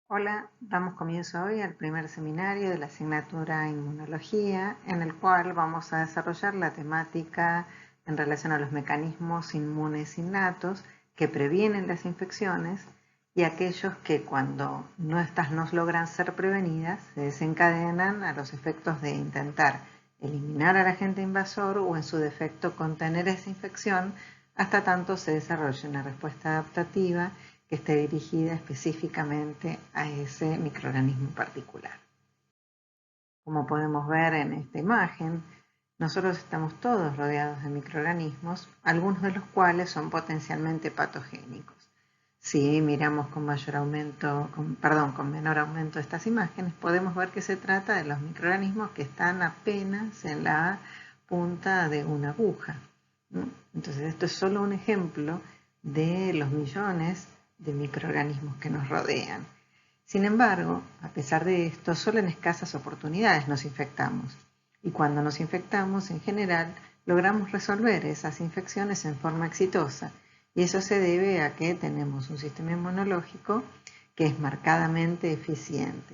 Hola, damos comienzo hoy al primer seminario de la asignatura Inmunología, en el cual vamos a desarrollar la temática en relación a los mecanismos inmunes innatos que previenen las infecciones y aquellos que cuando estas no logran ser prevenidas se desencadenan a los efectos de intentar eliminar al agente invasor o en su defecto contener esa infección hasta tanto se desarrolle una respuesta adaptativa que esté dirigida específicamente a ese microorganismo particular. Como podemos ver en esta imagen, nosotros estamos todos rodeados de microorganismos, algunos de los cuales son potencialmente patogénicos. Si miramos con menor aumento estas imágenes, podemos ver que se trata de los microorganismos que están apenas en la punta de una aguja, ¿no? Entonces, esto es solo un ejemplo de los millones de microorganismos que nos rodean. Sin embargo, a pesar de esto, solo en escasas oportunidades nos infectamos. Y cuando nos infectamos, en general, logramos resolver esas infecciones en forma exitosa. Y eso se debe a que tenemos un sistema inmunológico que es marcadamente eficiente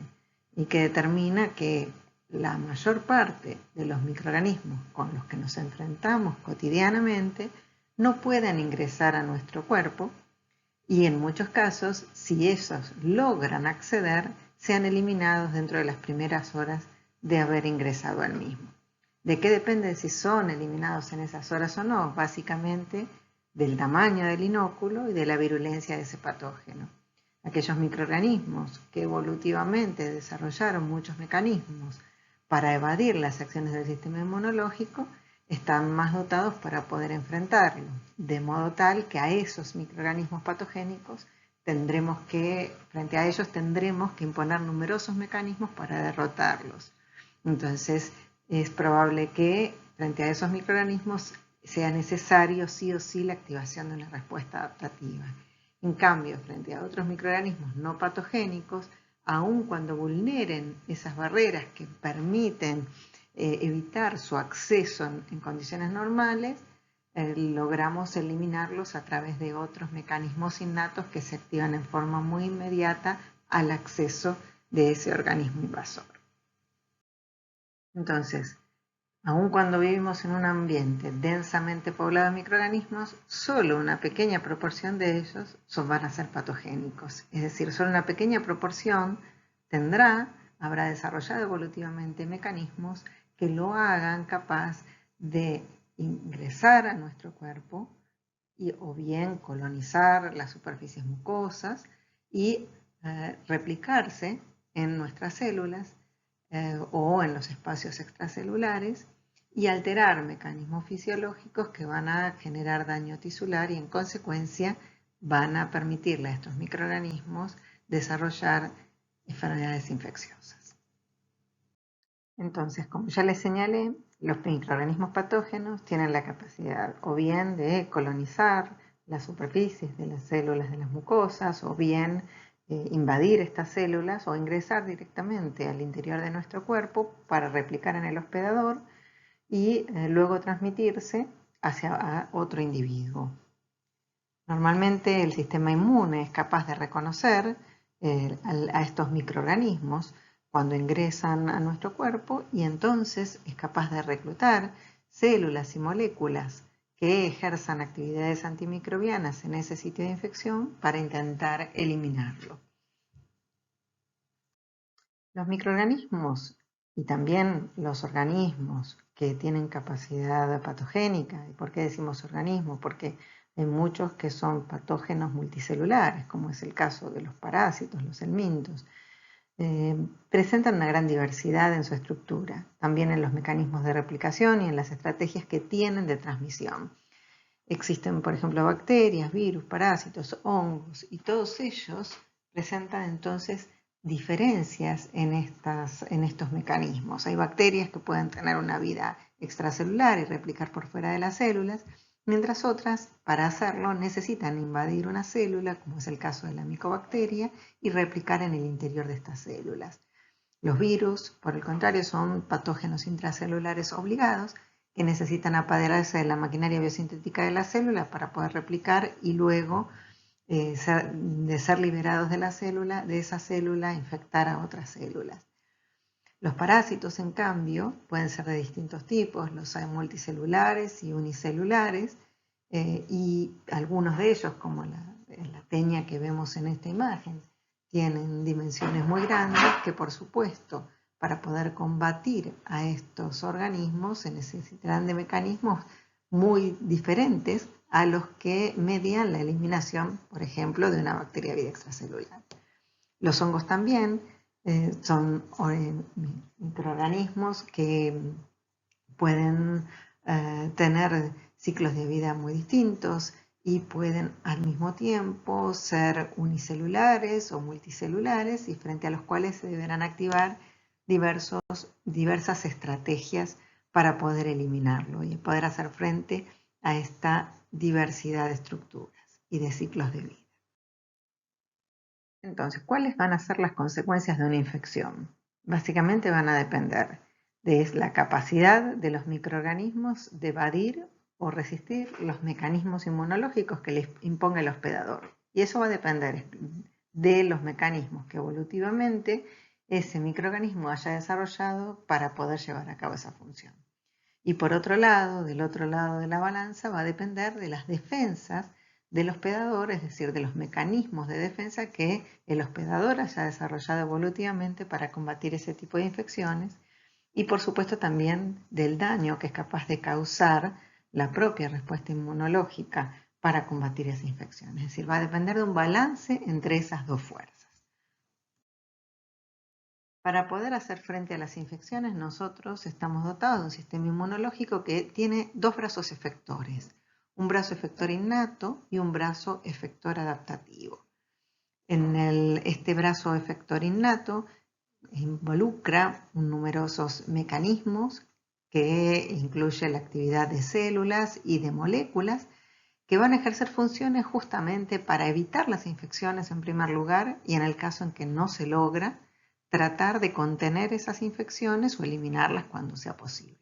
y que determina que la mayor parte de los microorganismos con los que nos enfrentamos cotidianamente no pueden ingresar a nuestro cuerpo y en muchos casos, si esos logran acceder, sean eliminados dentro de las primeras horas de haber ingresado al mismo. ¿De qué depende si son eliminados en esas horas o no? Básicamente del tamaño del inóculo y de la virulencia de ese patógeno. Aquellos microorganismos que evolutivamente desarrollaron muchos mecanismos para evadir las acciones del sistema inmunológico están más dotados para poder enfrentarlo, de modo tal que a esos microorganismos patogénicos frente a ellos tendremos que imponer numerosos mecanismos para derrotarlos. Entonces, es probable que frente a esos microorganismos sea necesario sí o sí la activación de una respuesta adaptativa. En cambio, frente a otros microorganismos no patogénicos, aun cuando vulneren esas barreras que permiten evitar su acceso en condiciones normales, logramos eliminarlos a través de otros mecanismos innatos que se activan en forma muy inmediata al acceso de ese organismo invasor. Entonces, aun cuando vivimos en un ambiente densamente poblado de microorganismos, solo una pequeña proporción de ellos van a ser patogénicos. Es decir, solo una pequeña proporción habrá desarrollado evolutivamente mecanismos que lo hagan capaz de ingresar a nuestro cuerpo o bien colonizar las superficies mucosas y replicarse en nuestras células o en los espacios extracelulares y alterar mecanismos fisiológicos que van a generar daño tisular y en consecuencia van a permitirle a estos microorganismos desarrollar enfermedades infecciosas. Entonces, como ya les señalé, los microorganismos patógenos tienen la capacidad o bien de colonizar las superficies de las células de las mucosas o bien invadir estas células o ingresar directamente al interior de nuestro cuerpo para replicar en el hospedador y luego transmitirse hacia otro individuo. Normalmente el sistema inmune es capaz de reconocer a estos microorganismos cuando ingresan a nuestro cuerpo y entonces es capaz de reclutar células y moléculas que ejerzan actividades antimicrobianas en ese sitio de infección para intentar eliminarlo. Los microorganismos y también los organismos que tienen capacidad patogénica, ¿y por qué decimos organismos? Porque hay muchos que son patógenos multicelulares, como es el caso de los parásitos, los helmintos. Presentan una gran diversidad en su estructura, también en los mecanismos de replicación y en las estrategias que tienen de transmisión. Existen, por ejemplo, bacterias, virus, parásitos, hongos, y todos ellos presentan entonces diferencias en estos mecanismos. Hay bacterias que pueden tener una vida extracelular y replicar por fuera de las células, mientras otras, para hacerlo, necesitan invadir una célula, como es el caso de la micobacteria, y replicar en el interior de estas células. Los virus, por el contrario, son patógenos intracelulares obligados que necesitan apoderarse de la maquinaria biosintética de la célula para poder replicar y luego de ser liberados de la célula, de esa célula infectar a otras células. Los parásitos, en cambio, pueden ser de distintos tipos, los hay multicelulares y unicelulares, y algunos de ellos, como la teña que vemos en esta imagen, tienen dimensiones muy grandes que, por supuesto, para poder combatir a estos organismos se necesitarán de mecanismos muy diferentes a los que median la eliminación, por ejemplo, de una bacteria vida extracelular. Los hongos también son microorganismos que pueden tener ciclos de vida muy distintos y pueden al mismo tiempo ser unicelulares o multicelulares, y frente a los cuales se deberán activar diversas estrategias para poder eliminarlo y poder hacer frente a esta diversidad de estructuras y de ciclos de vida. Entonces, ¿cuáles van a ser las consecuencias de una infección? Básicamente van a depender de la capacidad de los microorganismos de evadir o resistir los mecanismos inmunológicos que les imponga el hospedador. Y eso va a depender de los mecanismos que evolutivamente ese microorganismo haya desarrollado para poder llevar a cabo esa función. Y por otro lado, del otro lado de la balanza, va a depender de las defensas del hospedador, es decir, de los mecanismos de defensa que el hospedador haya desarrollado evolutivamente para combatir ese tipo de infecciones, y por supuesto también del daño que es capaz de causar la propia respuesta inmunológica para combatir esa infección. Es decir, va a depender de un balance entre esas dos fuerzas. Para poder hacer frente a las infecciones, nosotros estamos dotados de un sistema inmunológico que tiene dos brazos efectores, un brazo efector innato y un brazo efector adaptativo. Este brazo efector innato involucra numerosos mecanismos que incluye la actividad de células y de moléculas que van a ejercer funciones justamente para evitar las infecciones en primer lugar, y en el caso en que no se logra, tratar de contener esas infecciones o eliminarlas cuando sea posible.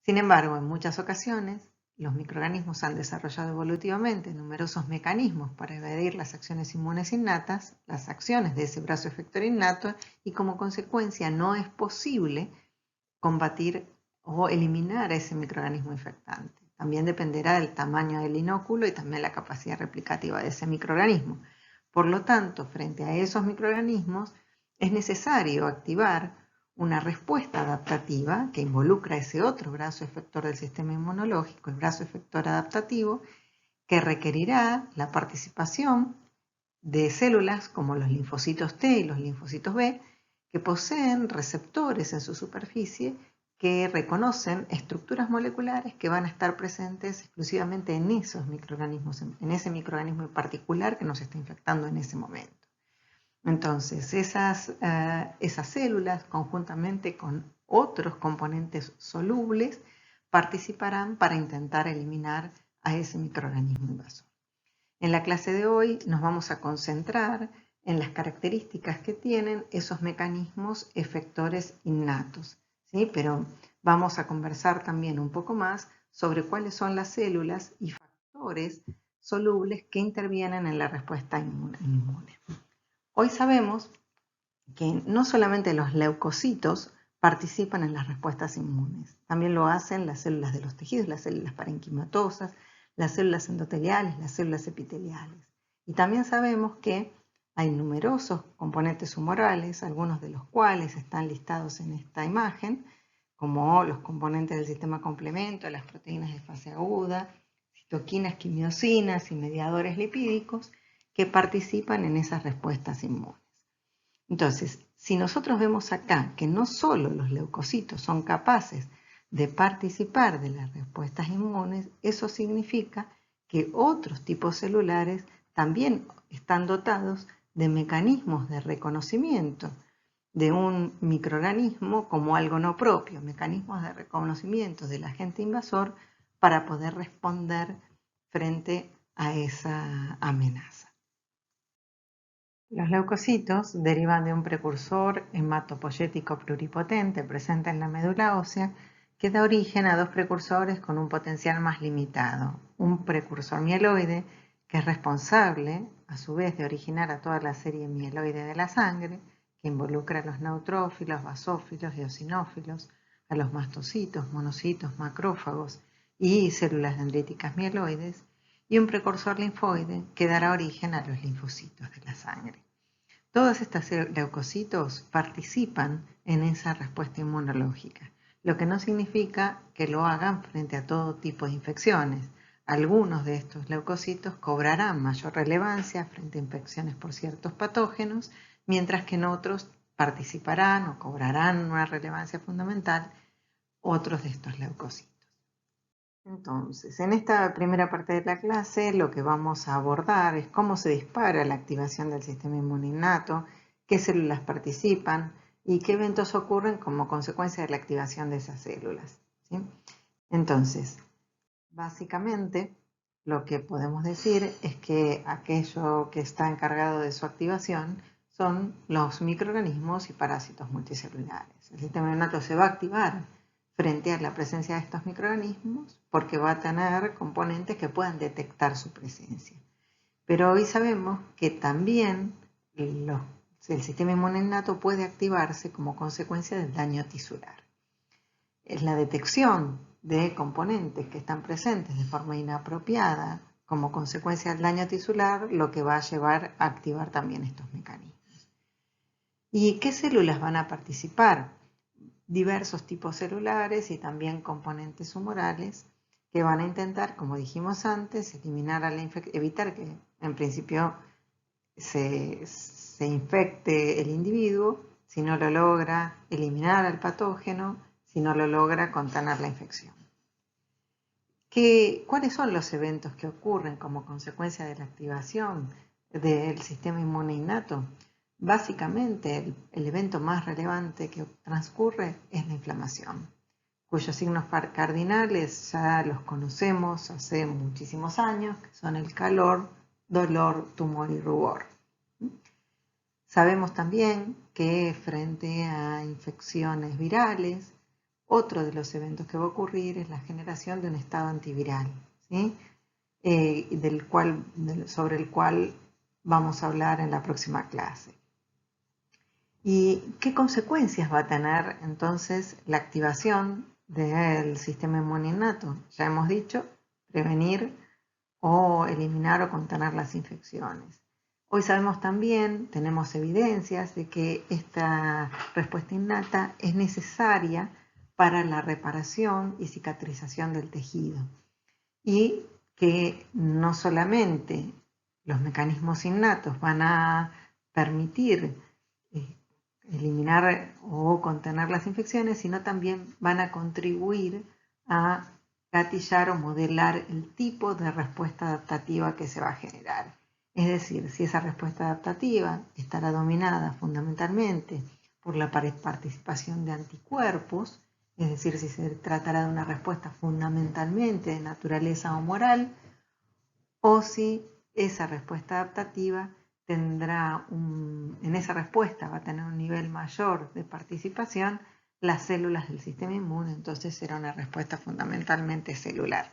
Sin embargo, en muchas ocasiones, los microorganismos han desarrollado evolutivamente numerosos mecanismos para evadir las acciones inmunes innatas, las acciones de ese brazo efector innato, y como consecuencia no es posible combatir o eliminar a ese microorganismo infectante. También dependerá del tamaño del inóculo y también la capacidad replicativa de ese microorganismo. Por lo tanto, frente a esos microorganismos, es necesario activar una respuesta adaptativa que involucra ese otro brazo efector del sistema inmunológico, el brazo efector adaptativo, que requerirá la participación de células como los linfocitos T y los linfocitos B, que poseen receptores en su superficie que reconocen estructuras moleculares que van a estar presentes exclusivamente en esos microorganismos, en ese microorganismo en particular que nos está infectando en ese momento. Entonces, esas células, conjuntamente con otros componentes solubles, participarán para intentar eliminar a ese microorganismo invasor. En la clase de hoy nos vamos a concentrar en las características que tienen esos mecanismos efectores innatos, ¿sí? Pero vamos a conversar también un poco más sobre cuáles son las células y factores solubles que intervienen en la respuesta inmune. Hoy sabemos que no solamente los leucocitos participan en las respuestas inmunes, también lo hacen las células de los tejidos, las células parenquimatosas, las células endoteliales, las células epiteliales. Y también sabemos que hay numerosos componentes humorales, algunos de los cuales están listados en esta imagen, como los componentes del sistema complemento, las proteínas de fase aguda, citoquinas, quimiosinas y mediadores lipídicos, que participan en esas respuestas inmunes. Entonces, si nosotros vemos acá que no solo los leucocitos son capaces de participar de las respuestas inmunes, eso significa que otros tipos celulares también están dotados de mecanismos de reconocimiento de un microorganismo como algo no propio, mecanismos de reconocimiento del agente invasor para poder responder frente a esa amenaza. Los leucocitos derivan de un precursor hematopoyético pluripotente presente en la médula ósea que da origen a dos precursores con un potencial más limitado, un precursor mieloide que es responsable, a su vez, de originar a toda la serie mieloide de la sangre, que involucra a los neutrófilos, basófilos, eosinófilos, a los mastocitos, monocitos, macrófagos y células dendríticas mieloides, y un precursor linfoide que dará origen a los linfocitos de la sangre. Todos estos leucocitos participan en esa respuesta inmunológica, lo que no significa que lo hagan frente a todo tipo de infecciones. Algunos de estos leucocitos cobrarán mayor relevancia frente a infecciones por ciertos patógenos, mientras que en otros participarán o cobrarán una relevancia fundamental otros de estos leucocitos. Entonces, en esta primera parte de la clase lo que vamos a abordar es cómo se dispara la activación del sistema inmune innato, qué células participan y qué eventos ocurren como consecuencia de la activación de esas células, ¿sí? Entonces, básicamente lo que podemos decir es que aquello que está encargado de su activación son los microorganismos y parásitos multicelulares. El sistema innato se va a activar frente a la presencia de estos microorganismos porque va a tener componentes que puedan detectar su presencia. Pero hoy sabemos que también el sistema inmune innato puede activarse como consecuencia del daño tisular. Es la detección de componentes que están presentes de forma inapropiada como consecuencia del daño tisular lo que va a llevar a activar también estos mecanismos. ¿Y qué células van a participar? Diversos tipos celulares y también componentes humorales que van a intentar, como dijimos antes, evitar que en principio se infecte el individuo, si no lo logra eliminar al patógeno, si no lo logra contener la infección. ¿Cuáles son los eventos que ocurren como consecuencia de la activación del sistema inmune innato? Básicamente, el evento más relevante que transcurre es la inflamación, cuyos signos cardinales ya los conocemos hace muchísimos años, que son el calor, dolor, tumor y rubor. Sabemos también que frente a infecciones virales, otro de los eventos que va a ocurrir es la generación de un estado antiviral, ¿sí? Sobre el cual vamos a hablar en la próxima clase. ¿Y qué consecuencias va a tener entonces la activación del sistema inmune innato? Ya hemos dicho, prevenir o eliminar o contener las infecciones. Hoy sabemos también, tenemos evidencias de que esta respuesta innata es necesaria para la reparación y cicatrización del tejido y que no solamente los mecanismos innatos van a permitir eliminar o contener las infecciones, sino también van a contribuir a gatillar o modelar el tipo de respuesta adaptativa que se va a generar. Es decir, si esa respuesta adaptativa estará dominada fundamentalmente por la participación de anticuerpos, es decir, si se tratará de una respuesta fundamentalmente de naturaleza humoral, o si esa respuesta adaptativa en esa respuesta va a tener un nivel mayor de participación las células del sistema inmune, entonces será una respuesta fundamentalmente celular.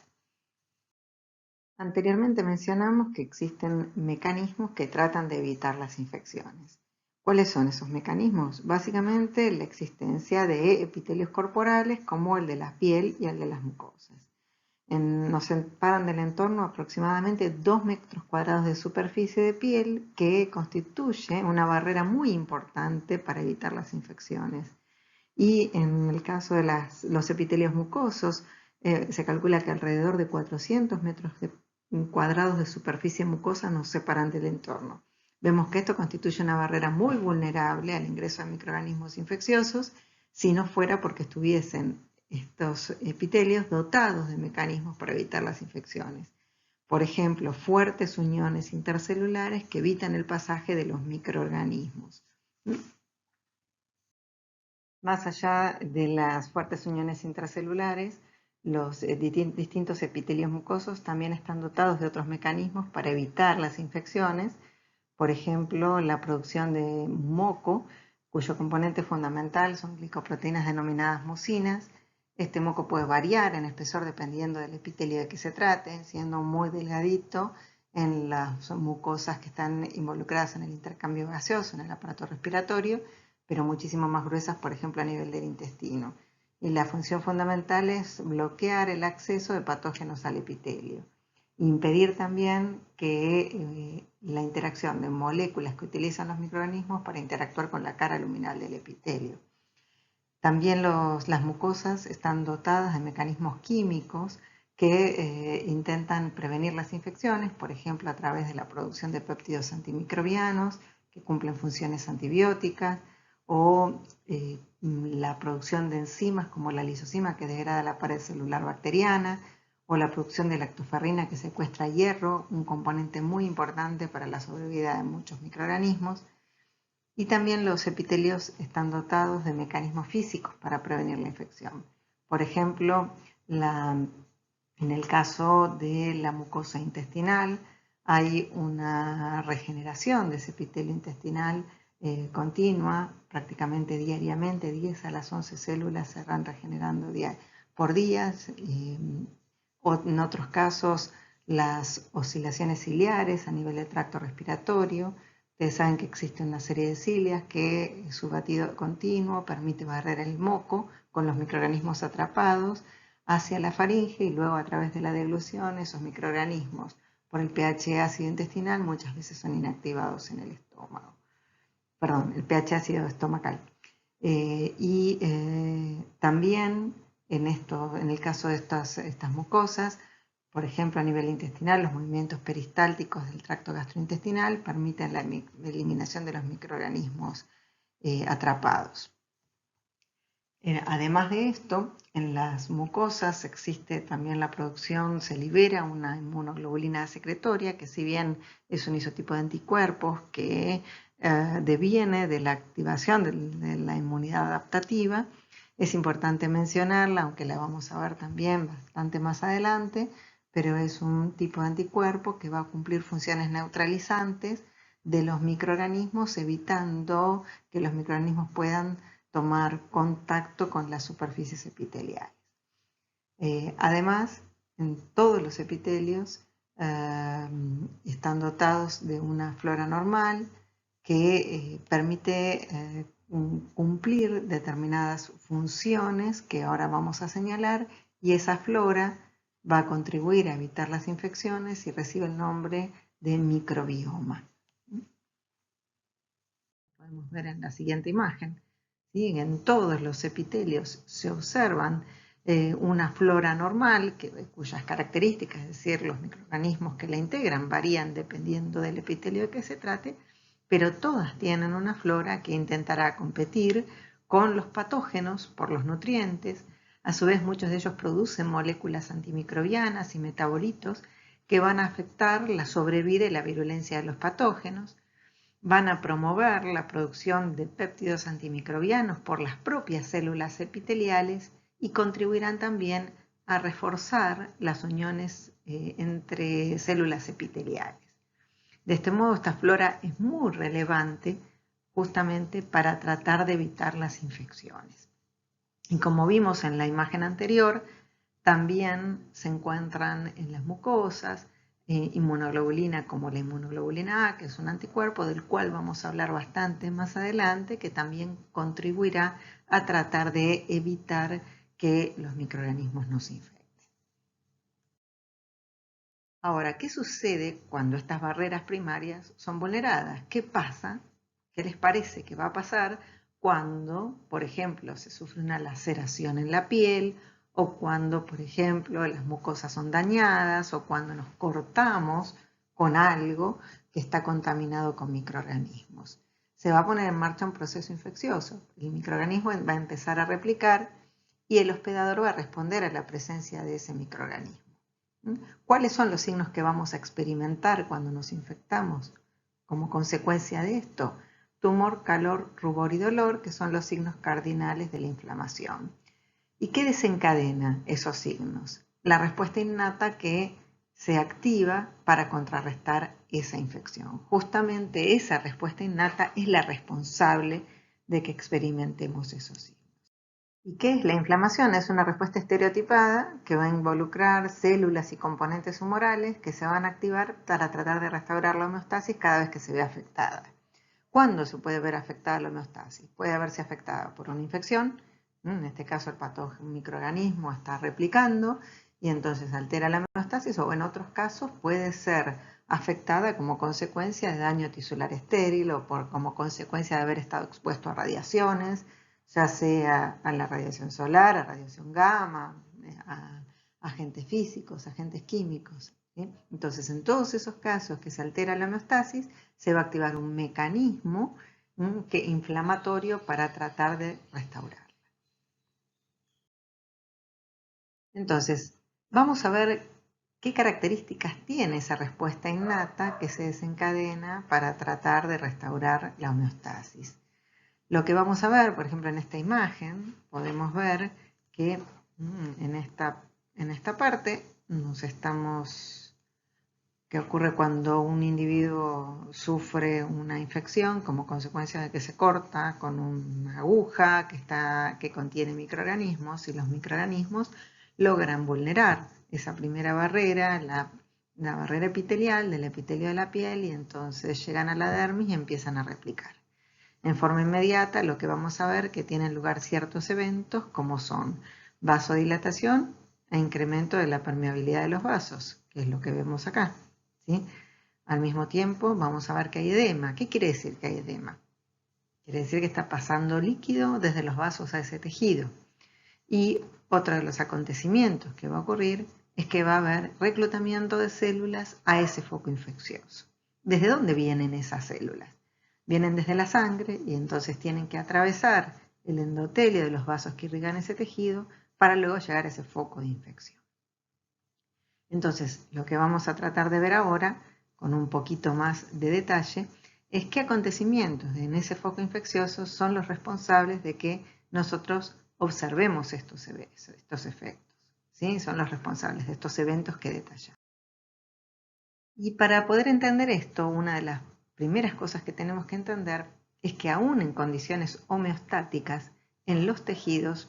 Anteriormente mencionamos que existen mecanismos que tratan de evitar las infecciones. ¿Cuáles son esos mecanismos? Básicamente la existencia de epitelios corporales como el de la piel y el de las mucosas. Nos separan del entorno aproximadamente 2 metros cuadrados de superficie de piel que constituye una barrera muy importante para evitar las infecciones. Y en el caso de los epitelios mucosos, se calcula que alrededor de 400 metros cuadrados de superficie mucosa nos separan del entorno. Vemos que esto constituye una barrera muy vulnerable al ingreso de microorganismos infecciosos si no fuera porque estuviesen estos epitelios dotados de mecanismos para evitar las infecciones. Por ejemplo, fuertes uniones intercelulares que evitan el pasaje de los microorganismos. Más allá de las fuertes uniones intracelulares, los distintos epitelios mucosos también están dotados de otros mecanismos para evitar las infecciones. Por ejemplo, la producción de moco, cuyo componente fundamental son glicoproteínas denominadas mucinas. Este moco puede variar en espesor dependiendo del epitelio de que se trate, siendo muy delgadito en las mucosas que están involucradas en el intercambio gaseoso, en el aparato respiratorio, pero muchísimo más gruesas, por ejemplo, a nivel del intestino. Y la función fundamental es bloquear el acceso de patógenos al epitelio. Impedir también que la interacción de moléculas que utilizan los microorganismos para interactuar con la cara luminal del epitelio. También las mucosas están dotadas de mecanismos químicos que intentan prevenir las infecciones, por ejemplo, a través de la producción de péptidos antimicrobianos que cumplen funciones antibióticas, o la producción de enzimas como la lisozima que degrada la pared celular bacteriana, o la producción de lactoferrina que secuestra hierro, un componente muy importante para la sobrevida de muchos microorganismos. Y también los epitelios están dotados de mecanismos físicos para prevenir la infección. Por ejemplo, en el caso de la mucosa intestinal, hay una regeneración de ese epitelio intestinal continua, prácticamente diariamente, 10 a las 11 células se van regenerando por día. O en otros casos, las oscilaciones ciliares a nivel del tracto respiratorio. Ustedes saben que existe una serie de cilias que su batido continuo permite barrer el moco con los microorganismos atrapados hacia la faringe, y luego a través de la deglución esos microorganismos por el pH ácido intestinal muchas veces son inactivados en el estómago. Perdón, el pH ácido estomacal. También en el caso de estas mucosas, por ejemplo, a nivel intestinal, los movimientos peristálticos del tracto gastrointestinal permiten la eliminación de los microorganismos atrapados. Además de esto, en las mucosas existe también la producción, se libera una inmunoglobulina secretoria, que si bien es un isotipo de anticuerpos que deviene de la activación de la inmunidad adaptativa, es importante mencionarla, aunque la vamos a ver también bastante más adelante, pero es un tipo de anticuerpo que va a cumplir funciones neutralizantes de los microorganismos, evitando que los microorganismos puedan tomar contacto con las superficies epiteliales. Además, en todos los epitelios están dotados de una flora normal que permite cumplir determinadas funciones que ahora vamos a señalar, y esa flora va a contribuir a evitar las infecciones y recibe el nombre de microbioma. Podemos ver en la siguiente imagen. ¿Sí? En todos los epitelios se observan una flora normal cuyas características, es decir, los microorganismos que la integran, varían dependiendo del epitelio de que se trate, pero todas tienen una flora que intentará competir con los patógenos por los nutrientes. A su vez, muchos de ellos producen moléculas antimicrobianas y metabolitos que van a afectar la sobrevida y la virulencia de los patógenos. Van a promover la producción de péptidos antimicrobianos por las propias células epiteliales y contribuirán también a reforzar las uniones entre células epiteliales. De este modo, esta flora es muy relevante justamente para tratar de evitar las infecciones. Y como vimos en la imagen anterior, también se encuentran en las mucosas inmunoglobulina como la inmunoglobulina A, que es un anticuerpo del cual vamos a hablar bastante más adelante, que también contribuirá a tratar de evitar que los microorganismos nos infecten. Ahora, ¿qué sucede cuando estas barreras primarias son vulneradas? ¿Qué pasa? ¿Qué les parece que va a pasar cuando, por ejemplo, se sufre una laceración en la piel, o cuando, por ejemplo, las mucosas son dañadas, o cuando nos cortamos con algo que está contaminado con microorganismos? Se va a poner en marcha un proceso infeccioso. El microorganismo va a empezar a replicar y el hospedador va a responder a la presencia de ese microorganismo. ¿Cuáles son los signos que vamos a experimentar cuando nos infectamos? Como consecuencia de esto, tumor, calor, rubor y dolor, que son los signos cardinales de la inflamación. ¿Y qué desencadena esos signos? La respuesta innata que se activa para contrarrestar esa infección. Justamente esa respuesta innata es la responsable de que experimentemos esos signos. ¿Y qué es la inflamación? Es una respuesta estereotipada que va a involucrar células y componentes humorales que se van a activar para tratar de restaurar la homeostasis cada vez que se ve afectada. ¿Cuándo se puede ver afectada la homeostasis? Puede verse afectada por una infección, en este caso el patógeno, un microorganismo está replicando y entonces altera la homeostasis, o en otros casos puede ser afectada como consecuencia de daño tisular estéril o como consecuencia de haber estado expuesto a radiaciones, ya sea a la radiación solar, a radiación gamma, a agentes físicos, agentes químicos. ¿Sí? Entonces, en todos esos casos que se altera la homeostasis, se va a activar un mecanismo inflamatorio para tratar de restaurarla. Entonces, vamos a ver qué características tiene esa respuesta innata que se desencadena para tratar de restaurar la homeostasis. Lo que vamos a ver, por ejemplo, en esta imagen, podemos ver que en esta parte ¿qué ocurre cuando un individuo sufre una infección como consecuencia de que se corta con una aguja que contiene microorganismos, y los microorganismos logran vulnerar esa primera barrera, la barrera epitelial del epitelio de la piel, y entonces llegan a la dermis y empiezan a replicar? En forma inmediata, lo que vamos a ver que tienen lugar ciertos eventos como son vasodilatación e incremento de la permeabilidad de los vasos, que es lo que vemos acá. ¿Sí? Al mismo tiempo vamos a ver que hay edema. ¿Qué quiere decir que hay edema? Quiere decir que está pasando líquido desde los vasos a ese tejido. Y otro de los acontecimientos que va a ocurrir es que va a haber reclutamiento de células a ese foco infeccioso. ¿Desde dónde vienen esas células? Vienen desde la sangre y entonces tienen que atravesar el endotelio de los vasos que irrigan ese tejido para luego llegar a ese foco de infección. Entonces, lo que vamos a tratar de ver ahora, con un poquito más de detalle, es qué acontecimientos en ese foco infeccioso son los responsables de que nosotros observemos estos efectos. ¿Sí? Son los responsables de estos eventos que detallamos. Y para poder entender esto, una de las primeras cosas que tenemos que entender es que aún en condiciones homeostáticas, en los tejidos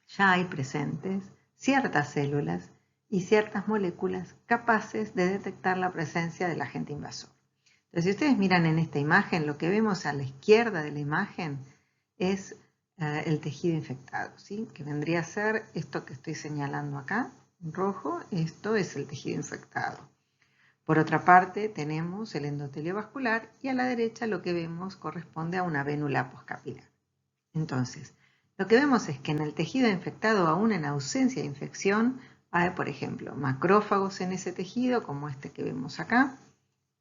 ya hay presentes ciertas células y ciertas moléculas capaces de detectar la presencia del agente invasor. Entonces, si ustedes miran en esta imagen, lo que vemos a la izquierda de la imagen es el tejido infectado, ¿sí? Que vendría a ser esto que estoy señalando acá, en rojo. Esto es el tejido infectado. Por otra parte, tenemos el endotelio vascular y a la derecha lo que vemos corresponde a una vénula poscapilar. Entonces, lo que vemos es que en el tejido infectado, aún en ausencia de infección, hay, por ejemplo, macrófagos en ese tejido, como este que vemos acá,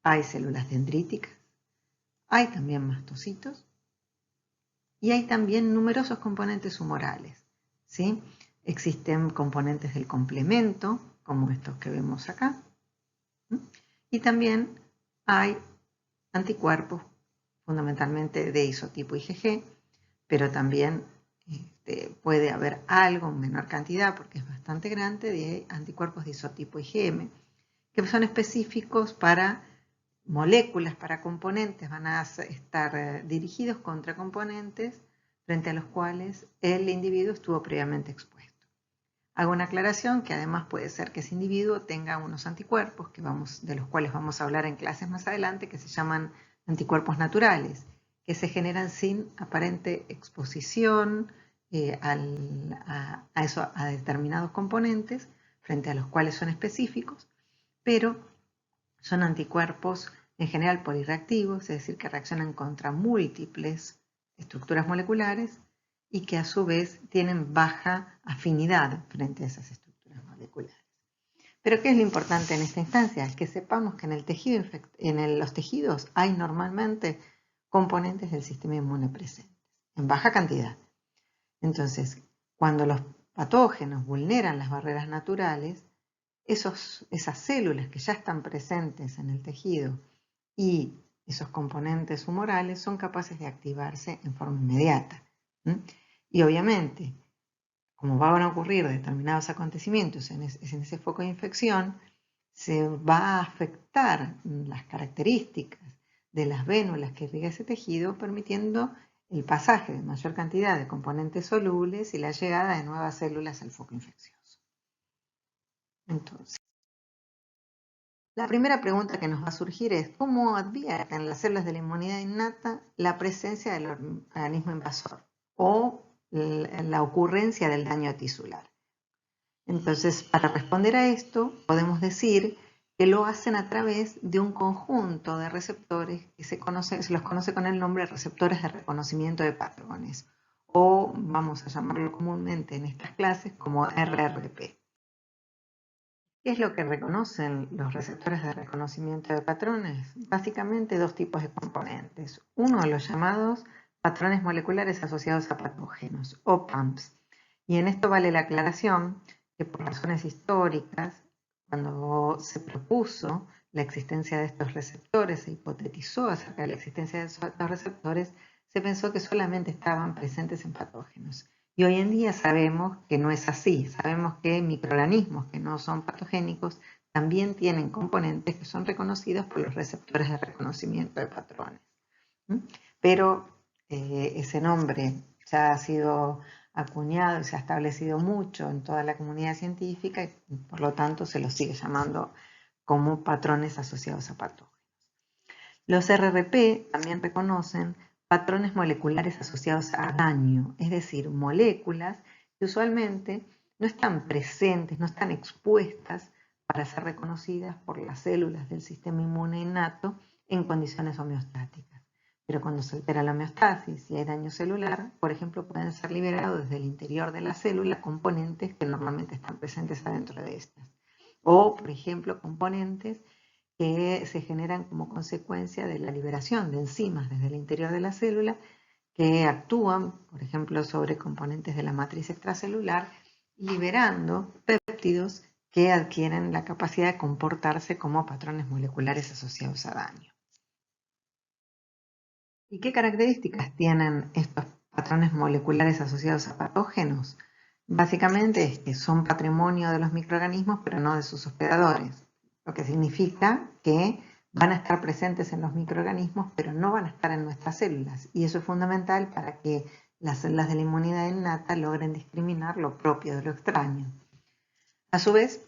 hay células dendríticas, hay también mastocitos y hay también numerosos componentes humorales, ¿sí? Existen componentes del complemento, como estos que vemos acá, y también hay anticuerpos, fundamentalmente de isotipo IgG, pero también puede haber algo en menor cantidad, porque es bastante grande, de anticuerpos de isotipo IgM, que son específicos para moléculas, para componentes, van a estar dirigidos contra componentes frente a los cuales el individuo estuvo previamente expuesto. Hago una aclaración que además puede ser que ese individuo tenga unos anticuerpos de los cuales vamos a hablar en clases más adelante, que se llaman anticuerpos naturales, que se generan sin aparente exposición a determinados componentes frente a los cuales son específicos, pero son anticuerpos en general polirreactivos, es decir, que reaccionan contra múltiples estructuras moleculares y que a su vez tienen baja afinidad frente a esas estructuras moleculares. Pero ¿qué es lo importante en esta instancia? Es que sepamos que en los tejidos hay normalmente componentes del sistema inmune presentes, en baja cantidad. Entonces, cuando los patógenos vulneran las barreras naturales, esas células que ya están presentes en el tejido y esos componentes humorales son capaces de activarse en forma inmediata. Y obviamente, como van a ocurrir determinados acontecimientos en ese foco de infección, se va a afectar las características de las vénulas que irriga ese tejido, permitiendo el pasaje de mayor cantidad de componentes solubles y la llegada de nuevas células al foco infeccioso. Entonces, la primera pregunta que nos va a surgir es ¿cómo advierten las células de la inmunidad innata la presencia del organismo invasor o la ocurrencia del daño tisular? Entonces, para responder a esto, podemos decir que lo hacen a través de un conjunto de receptores que se los conoce con el nombre de receptores de reconocimiento de patrones, o vamos a llamarlo comúnmente en estas clases como RRP. ¿Qué es lo que reconocen los receptores de reconocimiento de patrones? Básicamente dos tipos de componentes. Uno, los llamados patrones moleculares asociados a patógenos, o PAMPs. Y en esto vale la aclaración que por razones históricas, cuando se propuso la existencia de estos receptores, se hipotetizó acerca de la existencia de estos receptores, se pensó que solamente estaban presentes en patógenos. Y hoy en día sabemos que no es así. Sabemos que microorganismos que no son patogénicos también tienen componentes que son reconocidos por los receptores de reconocimiento de patrones. Pero ese nombre ya ha sido acuñado y se ha establecido mucho en toda la comunidad científica y por lo tanto se los sigue llamando como patrones asociados a patógenos. Los RRP también reconocen patrones moleculares asociados a daño, es decir, moléculas que usualmente no están presentes, no están expuestas para ser reconocidas por las células del sistema inmune innato en condiciones homeostáticas. Pero cuando se altera la homeostasis y hay daño celular, por ejemplo, pueden ser liberados desde el interior de la célula componentes que normalmente están presentes adentro de estas. O, por ejemplo, componentes que se generan como consecuencia de la liberación de enzimas desde el interior de la célula que actúan, por ejemplo, sobre componentes de la matriz extracelular, liberando péptidos que adquieren la capacidad de comportarse como patrones moleculares asociados a daño. ¿Y qué características tienen estos patrones moleculares asociados a patógenos? Básicamente es que son patrimonio de los microorganismos, pero no de sus hospedadores, lo que significa que van a estar presentes en los microorganismos, pero no van a estar en nuestras células. Y eso es fundamental para que las células de la inmunidad innata logren discriminar lo propio de lo extraño. A su vez,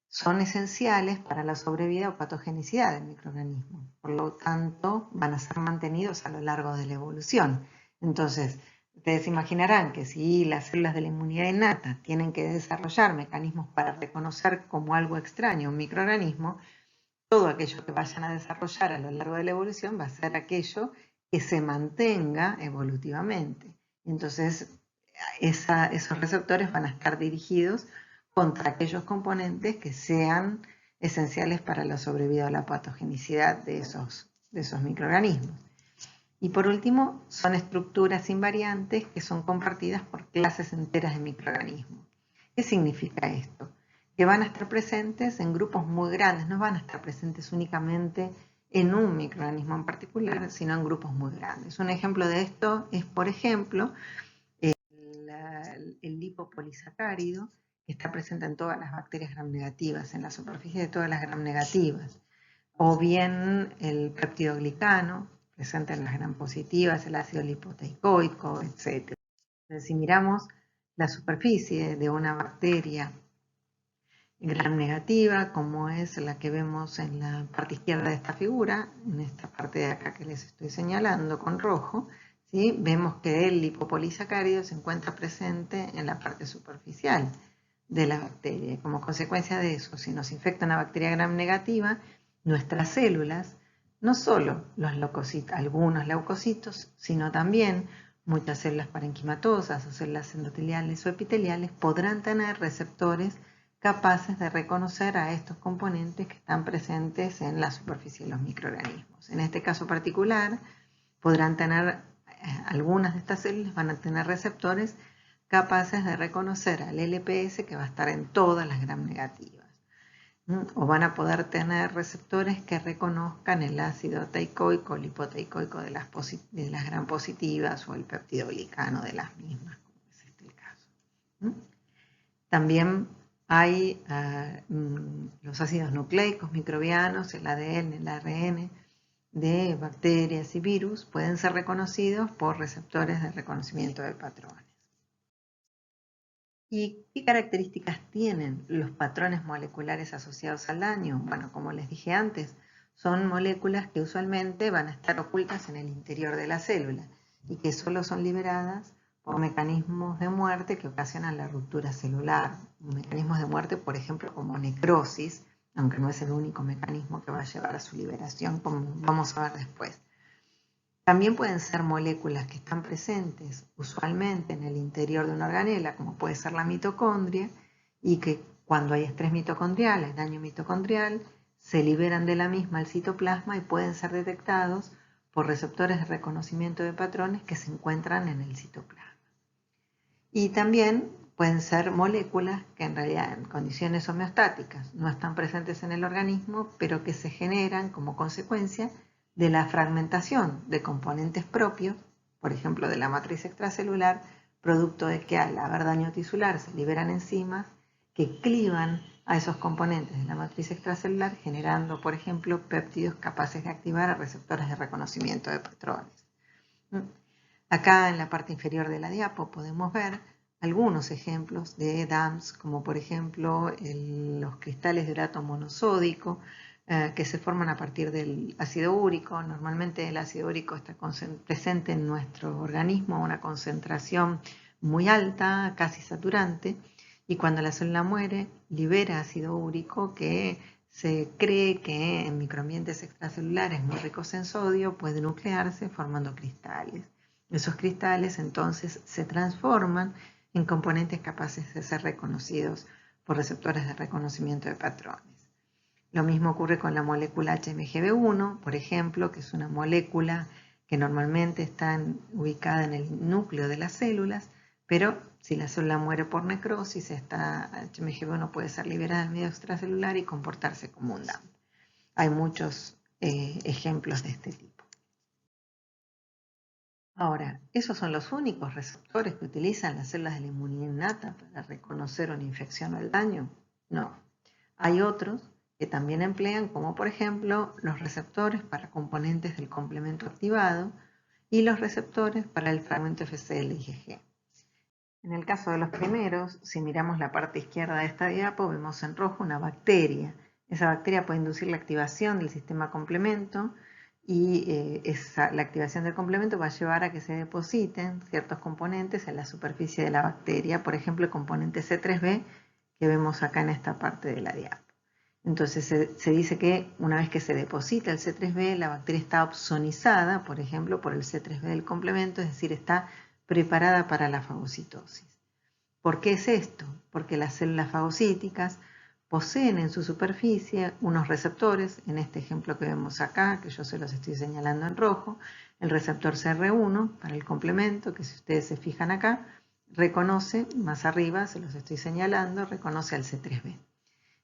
son esenciales para la sobrevida o patogenicidad del microorganismo. Por lo tanto, van a ser mantenidos a lo largo de la evolución. Entonces, ustedes imaginarán que si las células de la inmunidad innata tienen que desarrollar mecanismos para reconocer como algo extraño un microorganismo, todo aquello que vayan a desarrollar a lo largo de la evolución va a ser aquello que se mantenga evolutivamente. Entonces, esos receptores van a estar dirigidos contra aquellos componentes que sean esenciales para la sobrevida o la patogenicidad de esos microorganismos. Y por último, son estructuras invariantes que son compartidas por clases enteras de microorganismos. ¿Qué significa esto? Que van a estar presentes en grupos muy grandes, no van a estar presentes únicamente en un microorganismo en particular, sino en grupos muy grandes. Un ejemplo de esto es, por ejemplo, el lipopolisacárido, que está presente en todas las bacterias gram negativas, en la superficie de todas las gram negativas, o bien el peptidoglicano, presente en las gram positivas, el ácido lipoteicoico, etc. Entonces, si miramos la superficie de una bacteria gram negativa, como es la que vemos en la parte izquierda de esta figura, en esta parte de acá que les estoy señalando con rojo, ¿sí? Vemos que el lipopolisacárido se encuentra presente en la parte superficial de la bacteria. Y como consecuencia de eso, si nos infecta una bacteria gram negativa, nuestras células, no solo algunos leucocitos, sino también muchas células parenquimatosas o células endoteliales o epiteliales podrán tener receptores capaces de reconocer a estos componentes que están presentes en la superficie de los microorganismos. En este caso particular, podrán tener, algunas de estas células van a tener receptores capaces de reconocer al LPS que va a estar en todas las gram negativas. O van a poder tener receptores que reconozcan el ácido teicoico o lipoteicoico de las gram positivas o el peptidoglicano de las mismas, como es este el caso. También hay los ácidos nucleicos microbianos, el ADN, el ARN, de bacterias y virus pueden ser reconocidos por receptores de reconocimiento de patrones. ¿Y qué características tienen los patrones moleculares asociados al daño? Bueno, como les dije antes, son moléculas que usualmente van a estar ocultas en el interior de la célula y que solo son liberadas por mecanismos de muerte que ocasionan la ruptura celular. Mecanismos de muerte, por ejemplo, como necrosis, aunque no es el único mecanismo que va a llevar a su liberación, como vamos a ver después. También pueden ser moléculas que están presentes usualmente en el interior de una organela, como puede ser la mitocondria, y que cuando hay estrés mitocondrial, hay daño mitocondrial, se liberan de la misma al citoplasma y pueden ser detectados por receptores de reconocimiento de patrones que se encuentran en el citoplasma. Y también pueden ser moléculas que en realidad en condiciones homeostáticas no están presentes en el organismo, pero que se generan como consecuencia de la fragmentación de componentes propios, por ejemplo de la matriz extracelular, producto de que al haber daño tisular se liberan enzimas que clivan a esos componentes de la matriz extracelular, generando, por ejemplo, péptidos capaces de activar a receptores de reconocimiento de patrones. Acá en la parte inferior de la diapo podemos ver algunos ejemplos de DAMPs, como por ejemplo los cristales de urato monosódico, que se forman a partir del ácido úrico. Normalmente el ácido úrico está presente en nuestro organismo a una concentración muy alta, casi saturante, y cuando la célula muere libera ácido úrico que se cree que en microambientes extracelulares muy ricos en sodio puede nuclearse formando cristales. Esos cristales entonces se transforman en componentes capaces de ser reconocidos por receptores de reconocimiento de patrones. Lo mismo ocurre con la molécula HMGB1, por ejemplo, que es una molécula que normalmente está ubicada en el núcleo de las células, pero si la célula muere por necrosis, esta HMGB1 puede ser liberada del medio extracelular y comportarse como un DAMP. Hay muchos ejemplos de este tipo. Ahora, ¿esos son los únicos receptores que utilizan las células de la inmunidad innata para reconocer una infección o el daño? No. Hay otros que también emplean, como por ejemplo los receptores para componentes del complemento activado y los receptores para el fragmento FCL-IgG. En el caso de los primeros, si miramos la parte izquierda de esta diapo, vemos en rojo una bacteria. Esa bacteria puede inducir la activación del sistema complemento y la activación del complemento va a llevar a que se depositen ciertos componentes en la superficie de la bacteria, por ejemplo el componente C3b que vemos acá en esta parte de la diapo. Entonces se dice que una vez que se deposita el C3b, la bacteria está opsonizada, por ejemplo, por el C3b del complemento, es decir, está preparada para la fagocitosis. ¿Por qué es esto? Porque las células fagocíticas poseen en su superficie unos receptores, en este ejemplo que vemos acá, que yo se los estoy señalando en rojo, el receptor CR1 para el complemento, que si ustedes se fijan acá, reconoce, más arriba se los estoy señalando, reconoce al C3b.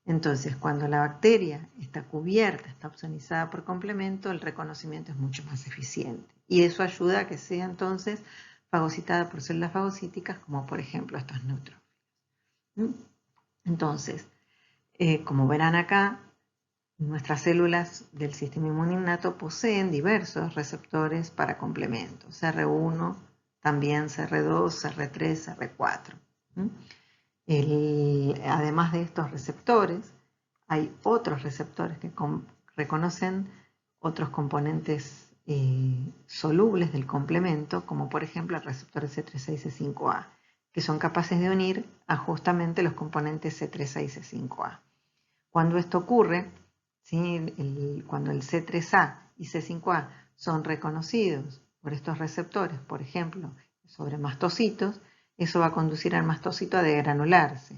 Entonces, cuando la bacteria está cubierta, está opsonizada por complemento, el reconocimiento es mucho más eficiente. Y eso ayuda a que sea entonces fagocitada por células fagocíticas, como por ejemplo estos neutrófilos. Entonces, como verán acá, nuestras células del sistema inmune innato poseen diversos receptores para complementos, CR1, también CR2, CR3, CR4. Además de estos receptores, hay otros receptores que reconocen otros componentes solubles del complemento, como por ejemplo el receptor C3a y C5a, que son capaces de unir a justamente los componentes C3a y C5a. Cuando esto ocurre, ¿sí? Cuando el C3a y C5a son reconocidos por estos receptores, por ejemplo, sobre mastocitos, eso va a conducir al mastocito a degranularse.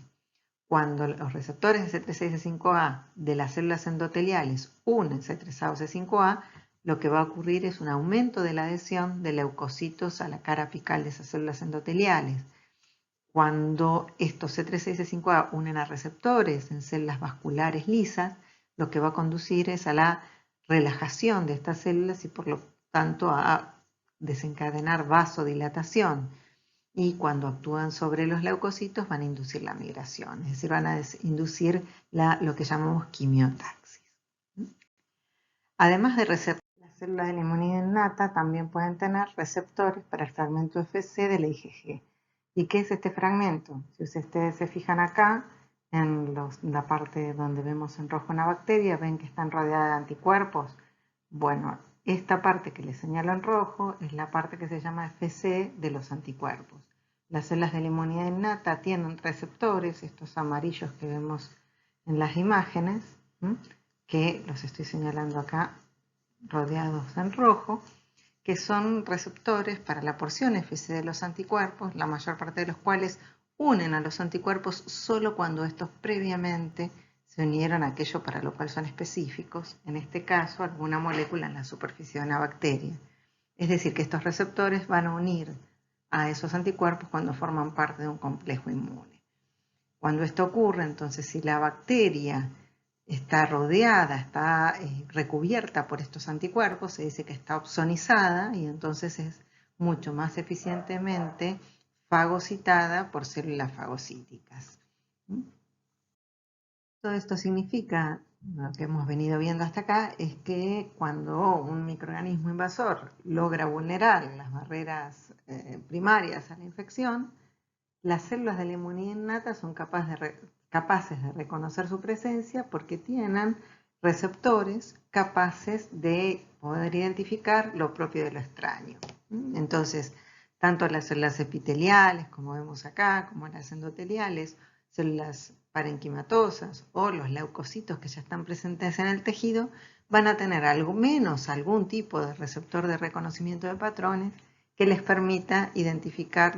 Cuando los receptores de C3a y C5a de las células endoteliales unen C3a o C5a, lo que va a ocurrir es un aumento de la adhesión de leucocitos a la cara apical de esas células endoteliales. Cuando estos C3a y C5a unen a receptores en células vasculares lisas, lo que va a conducir es a la relajación de estas células y por lo tanto a desencadenar vasodilatación. Y cuando actúan sobre los leucocitos van a inducir la migración, es decir, van a inducir lo que llamamos quimiotaxis. Además de receptores, las células de la inmunidad innata también pueden tener receptores para el fragmento Fc de la IgG. ¿Y qué es este fragmento? Si ustedes se fijan acá, en la parte donde vemos en rojo una bacteria, ven que están rodeadas de anticuerpos. Bueno, esta parte que les señalo en rojo es la parte que se llama Fc de los anticuerpos. Las células de la inmunidad innata tienen receptores, estos amarillos que vemos en las imágenes, que los estoy señalando acá rodeados en rojo, que son receptores para la porción Fc de los anticuerpos, la mayor parte de los cuales unen a los anticuerpos solo cuando estos previamente se unieron a aquello para lo cual son específicos, en este caso alguna molécula en la superficie de una bacteria. Es decir, que estos receptores van a unir a esos anticuerpos cuando forman parte de un complejo inmune. Cuando esto ocurre, entonces, si la bacteria está rodeada, está recubierta por estos anticuerpos, se dice que está opsonizada y entonces es mucho más eficientemente fagocitada por células fagocíticas. Todo esto significa, lo que hemos venido viendo hasta acá, es que cuando un microorganismo invasor logra vulnerar las barreras primarias a la infección, las células de la inmunidad innata son capaces de reconocer su presencia porque tienen receptores capaces de poder identificar lo propio de lo extraño. Entonces, tanto las células epiteliales, como vemos acá, como las endoteliales, células parenquimatosas o los leucocitos que ya están presentes en el tejido, van a tener algún tipo de receptor de reconocimiento de patrones que les permita identificar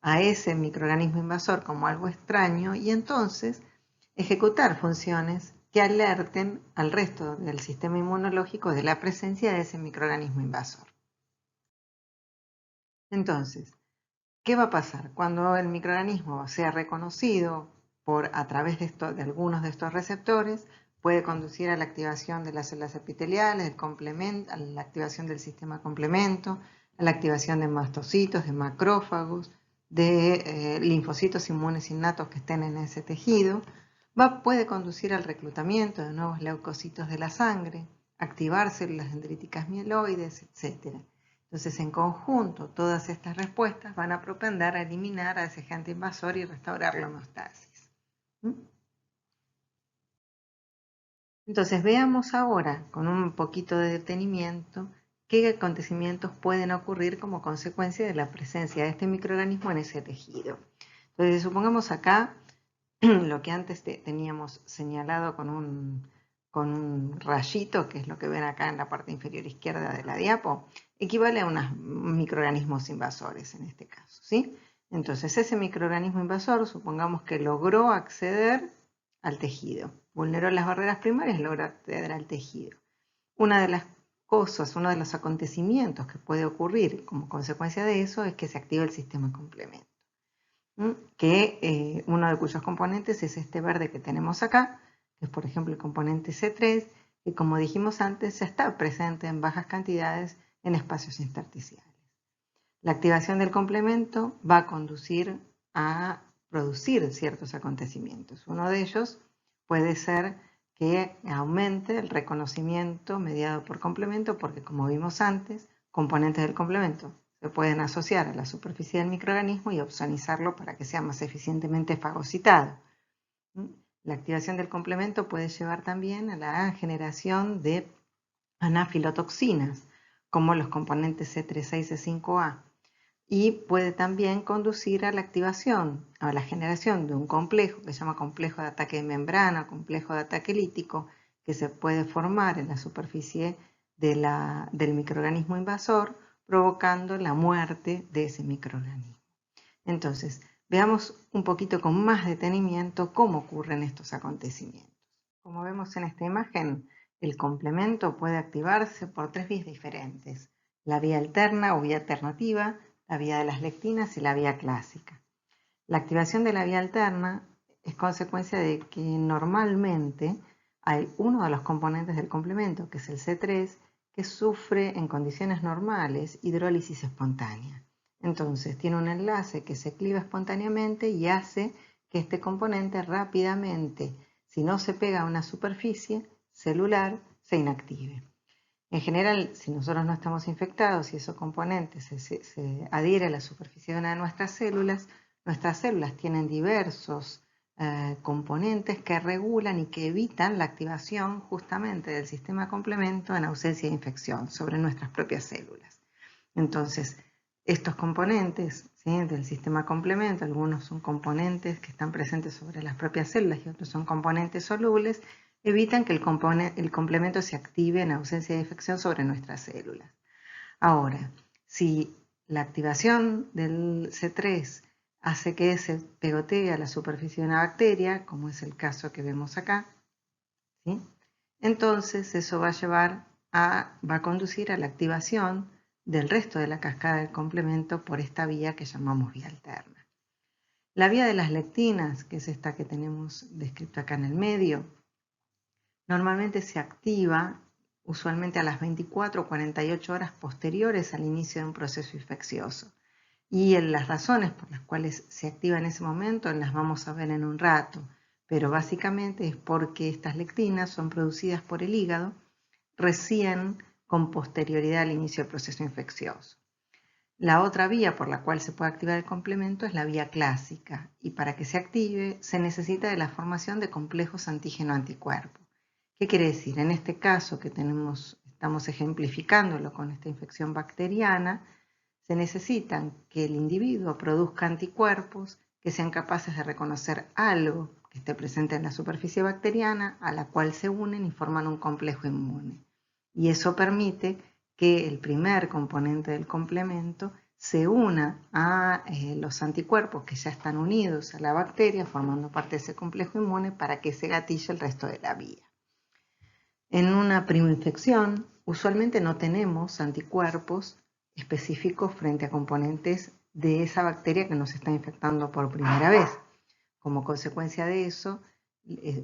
a ese microorganismo invasor como algo extraño y entonces ejecutar funciones que alerten al resto del sistema inmunológico de la presencia de ese microorganismo invasor. Entonces, ¿qué va a pasar? Cuando el microorganismo sea reconocido a través de algunos de estos receptores, puede conducir a la activación de las células epiteliales, a la activación del sistema complemento, a la activación de mastocitos, de macrófagos, de linfocitos inmunes innatos que estén en ese tejido, puede conducir al reclutamiento de nuevos leucocitos de la sangre, activar células dendríticas mieloides, etc. Entonces, en conjunto, todas estas respuestas van a propender a eliminar a ese agente invasor y restaurar la homeostasis. Entonces, veamos ahora, con un poquito de detenimiento, qué acontecimientos pueden ocurrir como consecuencia de la presencia de este microorganismo en ese tejido. Entonces, supongamos acá lo que antes teníamos señalado con un rayito, que es lo que ven acá en la parte inferior izquierda de la diapo, equivale a unos microorganismos invasores en este caso, ¿sí? Entonces, ese microorganismo invasor, supongamos que logró acceder al tejido, vulneró las barreras primarias y logró acceder al tejido. Una de las cosas, uno de los acontecimientos que puede ocurrir como consecuencia de eso es que se activa el sistema complemento, que uno de cuyos componentes es este verde que tenemos acá, que es por ejemplo el componente C3, que como dijimos antes ya está presente en bajas cantidades en espacios intersticiales. La activación del complemento va a conducir a producir ciertos acontecimientos. Uno de ellos puede ser que aumente el reconocimiento mediado por complemento, porque como vimos antes, componentes del complemento se pueden asociar a la superficie del microorganismo y opsonizarlo para que sea más eficientemente fagocitado. La activación del complemento puede llevar también a la generación de anafilotoxinas, como los componentes C3A y C5A, y puede también conducir a la activación, a la generación de un complejo que se llama complejo de ataque de membrana, complejo de ataque lítico, que se puede formar en la superficie del microorganismo invasor, provocando la muerte de ese microorganismo. Entonces, veamos un poquito con más detenimiento cómo ocurren estos acontecimientos. Como vemos en esta imagen, el complemento puede activarse por 3 vías diferentes: la vía alterna o vía alternativa, la vía de las lectinas y la vía clásica. La activación de la vía alterna es consecuencia de que normalmente hay uno de los componentes del complemento, que es el C3, que sufre en condiciones normales hidrólisis espontánea. Entonces tiene un enlace que se cliva espontáneamente y hace que este componente rápidamente, si no se pega a una superficie celular, se inactive. En general, si nosotros no estamos infectados y esos componentes se adhieren a la superficie de una de nuestras células tienen diversos componentes que regulan y que evitan la activación justamente del sistema complemento en ausencia de infección sobre nuestras propias células. Entonces, estos componentes, ¿sí?, del sistema complemento, algunos son componentes que están presentes sobre las propias células y otros son componentes solubles, evitan que el complemento se active en ausencia de infección sobre nuestras células. Ahora, si la activación del C3 hace que se pegotee a la superficie de una bacteria, como es el caso que vemos acá, ¿sí?, entonces eso va a conducir a la activación del resto de la cascada del complemento por esta vía que llamamos vía alterna. La vía de las lectinas, que es esta que tenemos descrita acá en el medio, normalmente se activa usualmente a las 24 o 48 horas posteriores al inicio de un proceso infeccioso. Y las razones por las cuales se activa en ese momento las vamos a ver en un rato, pero básicamente es porque estas lectinas son producidas por el hígado recién con posterioridad al inicio del proceso infeccioso. La otra vía por la cual se puede activar el complemento es la vía clásica, y para que se active se necesita de la formación de complejos antígeno-anticuerpo. ¿Qué quiere decir? En este caso que estamos ejemplificándolo con esta infección bacteriana, se necesitan que el individuo produzca anticuerpos que sean capaces de reconocer algo que esté presente en la superficie bacteriana, a la cual se unen y forman un complejo inmune. Y eso permite que el primer componente del complemento se una a los anticuerpos que ya están unidos a la bacteria, formando parte de ese complejo inmune, para que se gatille el resto de la vía. En una primoinfección, usualmente no tenemos anticuerpos específicos frente a componentes de esa bacteria que nos está infectando por primera vez. Como consecuencia de eso,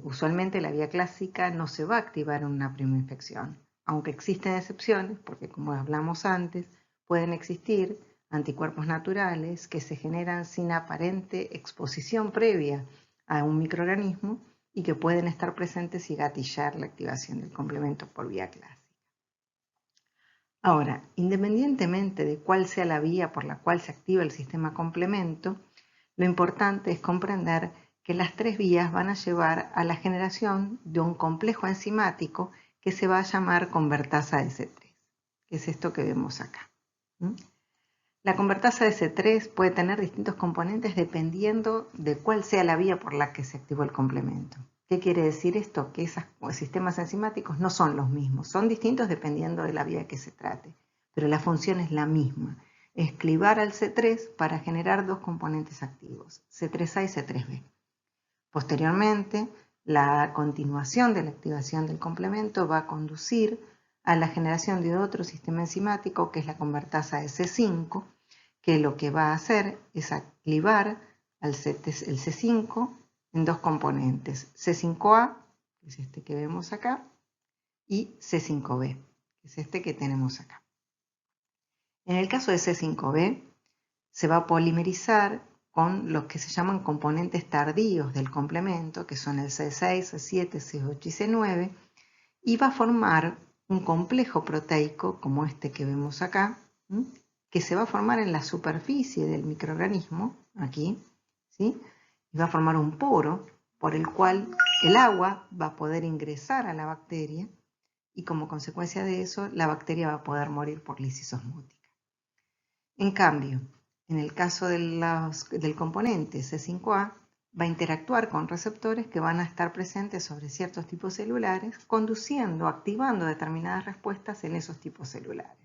usualmente la vía clásica no se va a activar en una primoinfección, aunque existen excepciones, porque como hablamos antes, pueden existir anticuerpos naturales que se generan sin aparente exposición previa a un microorganismo y que pueden estar presentes y gatillar la activación del complemento por vía clásica. Ahora, independientemente de cuál sea la vía por la cual se activa el sistema complemento, lo importante es comprender que las tres vías van a llevar a la generación de un complejo enzimático que se va a llamar convertasa de C3, que es esto que vemos acá. La convertasa de C3 puede tener distintos componentes dependiendo de cuál sea la vía por la que se activó el complemento. ¿Qué quiere decir esto? Que esos sistemas enzimáticos no son los mismos, son distintos dependiendo de la vía que se trate, pero la función es la misma, es clivar al C3 para generar dos componentes activos, C3A y C3B. Posteriormente, la continuación de la activación del complemento va a conducir a la generación de otro sistema enzimático, que es la convertasa de C5, que lo que va a hacer es activar el C5 en dos componentes, C5A, que es este que vemos acá, y C5B, que es este que tenemos acá. En el caso de C5B, se va a polimerizar con los que se llaman componentes tardíos del complemento, que son el C6, C7, C8 y C9, y va a formar un complejo proteico, como este que vemos acá, que se va a formar en la superficie del microorganismo, aquí, ¿sí? Y va a formar un poro por el cual el agua va a poder ingresar a la bacteria y como consecuencia de eso la bacteria va a poder morir por lisis osmótica. En cambio, en el caso del componente C5A, va a interactuar con receptores que van a estar presentes sobre ciertos tipos celulares, activando determinadas respuestas en esos tipos celulares.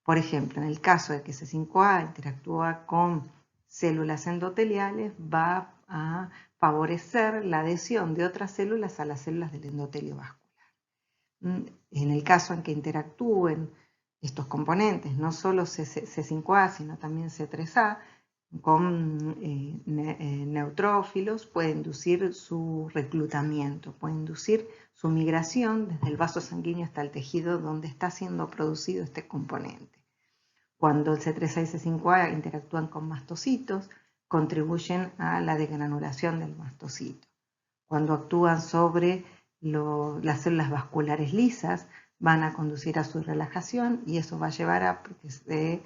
Por ejemplo, en el caso de que C5A interactúa con células endoteliales, va a favorecer la adhesión de otras células a las células del endotelio vascular. En el caso en que interactúen estos componentes, no solo C5A, sino también C3A, con neutrófilos, puede inducir su reclutamiento, puede inducir su migración desde el vaso sanguíneo hasta el tejido donde está siendo producido este componente. Cuando el C3A y C5A interactúan con mastocitos, contribuyen a la degranulación del mastocito. Cuando actúan sobre las células vasculares lisas, van a conducir a su relajación y eso va a llevar a que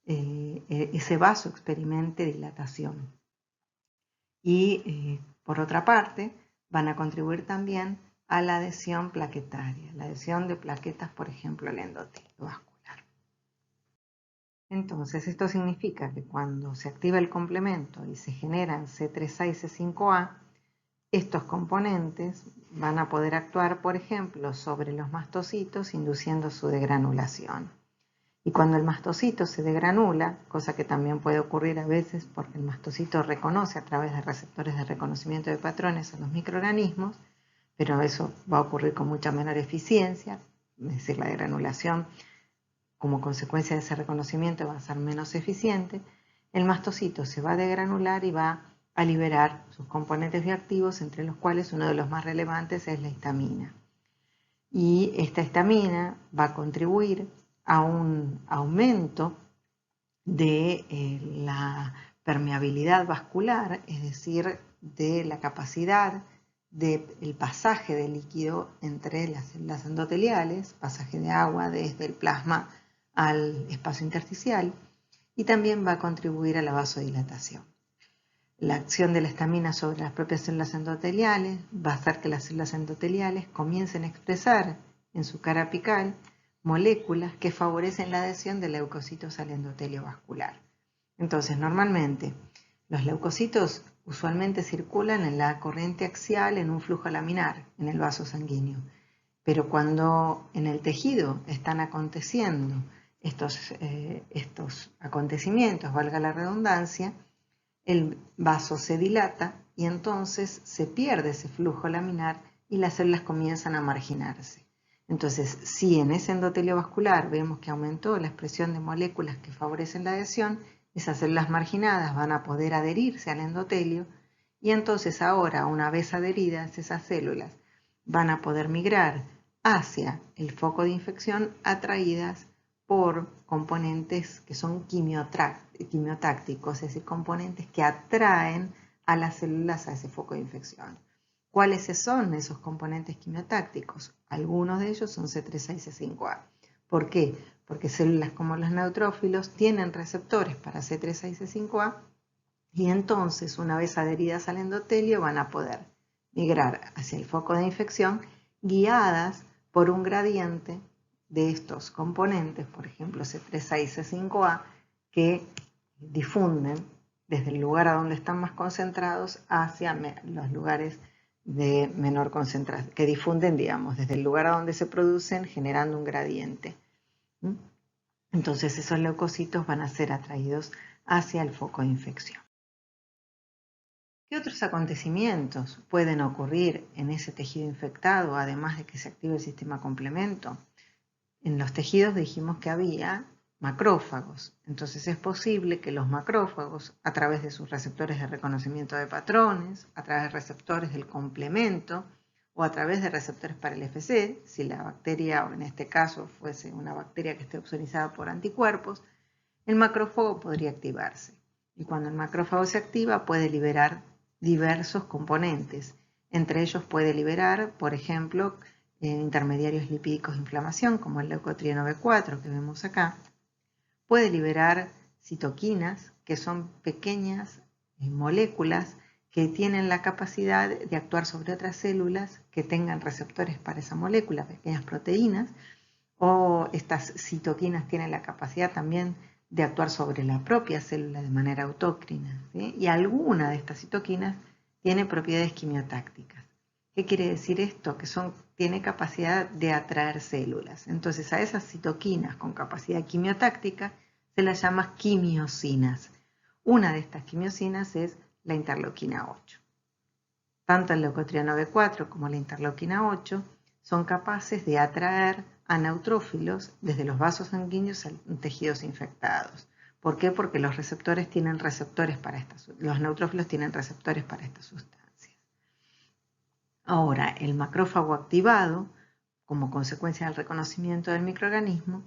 ese vaso experimente dilatación. Y por otra parte, van a contribuir también a la adhesión plaquetaria, la adhesión de plaquetas, por ejemplo, al endotelio vascular. Entonces, esto significa que cuando se activa el complemento y se generan C3A y C5A, estos componentes van a poder actuar, por ejemplo, sobre los mastocitos, induciendo su degranulación. Y cuando el mastocito se degranula, cosa que también puede ocurrir a veces porque el mastocito reconoce a través de receptores de reconocimiento de patrones a los microorganismos, pero eso va a ocurrir con mucha menor eficiencia, es decir, la degranulación como consecuencia de ese reconocimiento va a ser menos eficiente, el mastocito se va a degranular y va a liberar sus componentes bioactivos, entre los cuales uno de los más relevantes es la histamina. Y esta histamina va a contribuir a un aumento de la permeabilidad vascular, es decir, de la capacidad del pasaje de líquido entre las células endoteliales, pasaje de agua desde el plasma al espacio intersticial, y también va a contribuir a la vasodilatación. La acción de la histamina sobre las propias células endoteliales va a hacer que las células endoteliales comiencen a expresar en su cara apical moléculas que favorecen la adhesión de leucocitos al endotelio vascular. Entonces, normalmente, los leucocitos usualmente circulan en la corriente axial en un flujo laminar, en el vaso sanguíneo. Pero cuando en el tejido están aconteciendo estos acontecimientos, valga la redundancia, el vaso se dilata y entonces se pierde ese flujo laminar y las células comienzan a marginarse. Entonces, si en ese endotelio vascular vemos que aumentó la expresión de moléculas que favorecen la adhesión, esas células marginadas van a poder adherirse al endotelio y entonces ahora, una vez adheridas esas células, van a poder migrar hacia el foco de infección atraídas por componentes que son quimiotácticos, es decir, componentes que atraen a las células a ese foco de infección. ¿Cuáles son esos componentes quimiotácticos? Algunos de ellos son C3A y C5A. ¿Por qué? Porque células como los neutrófilos tienen receptores para C3A y C5A y entonces, una vez adheridas al endotelio, van a poder migrar hacia el foco de infección guiadas por un gradiente de estos componentes, por ejemplo C3A y C5A, que difunden desde el lugar a donde están más concentrados hacia los lugares de menor concentración, que difunden, digamos, desde el lugar a donde se producen, generando un gradiente. Entonces esos leucocitos van a ser atraídos hacia el foco de infección. ¿Qué otros acontecimientos pueden ocurrir en ese tejido infectado, además de que se active el sistema complemento? En los tejidos dijimos que había macrófagos, entonces es posible que los macrófagos, a través de sus receptores de reconocimiento de patrones, a través de receptores del complemento o a través de receptores para el FC, si la bacteria, o en este caso fuese una bacteria que esté opsonizada por anticuerpos, el macrófago podría activarse. Y cuando el macrófago se activa puede liberar diversos componentes. Entre ellos puede liberar, por ejemplo, intermediarios lipídicos de inflamación, como el leucotrieno B4 que vemos acá. Puede liberar citoquinas, que son pequeñas moléculas que tienen la capacidad de actuar sobre otras células que tengan receptores para esa molécula, pequeñas proteínas, o estas citoquinas tienen la capacidad también de actuar sobre la propia célula de manera autócrina, ¿sí? Y alguna de estas citoquinas tiene propiedades quimiotácticas. ¿Qué quiere decir esto? Que tiene capacidad de atraer células. Entonces a esas citoquinas con capacidad quimiotáctica se las llama quimiosinas. Una de estas quimiosinas es la interleuquina 8. Tanto el leucotrieno B4 como la interleuquina 8 son capaces de atraer a neutrófilos desde los vasos sanguíneos a tejidos infectados. ¿Por qué? Porque los neutrófilos tienen receptores para estas sustancias. Ahora, el macrófago activado, como consecuencia del reconocimiento del microorganismo,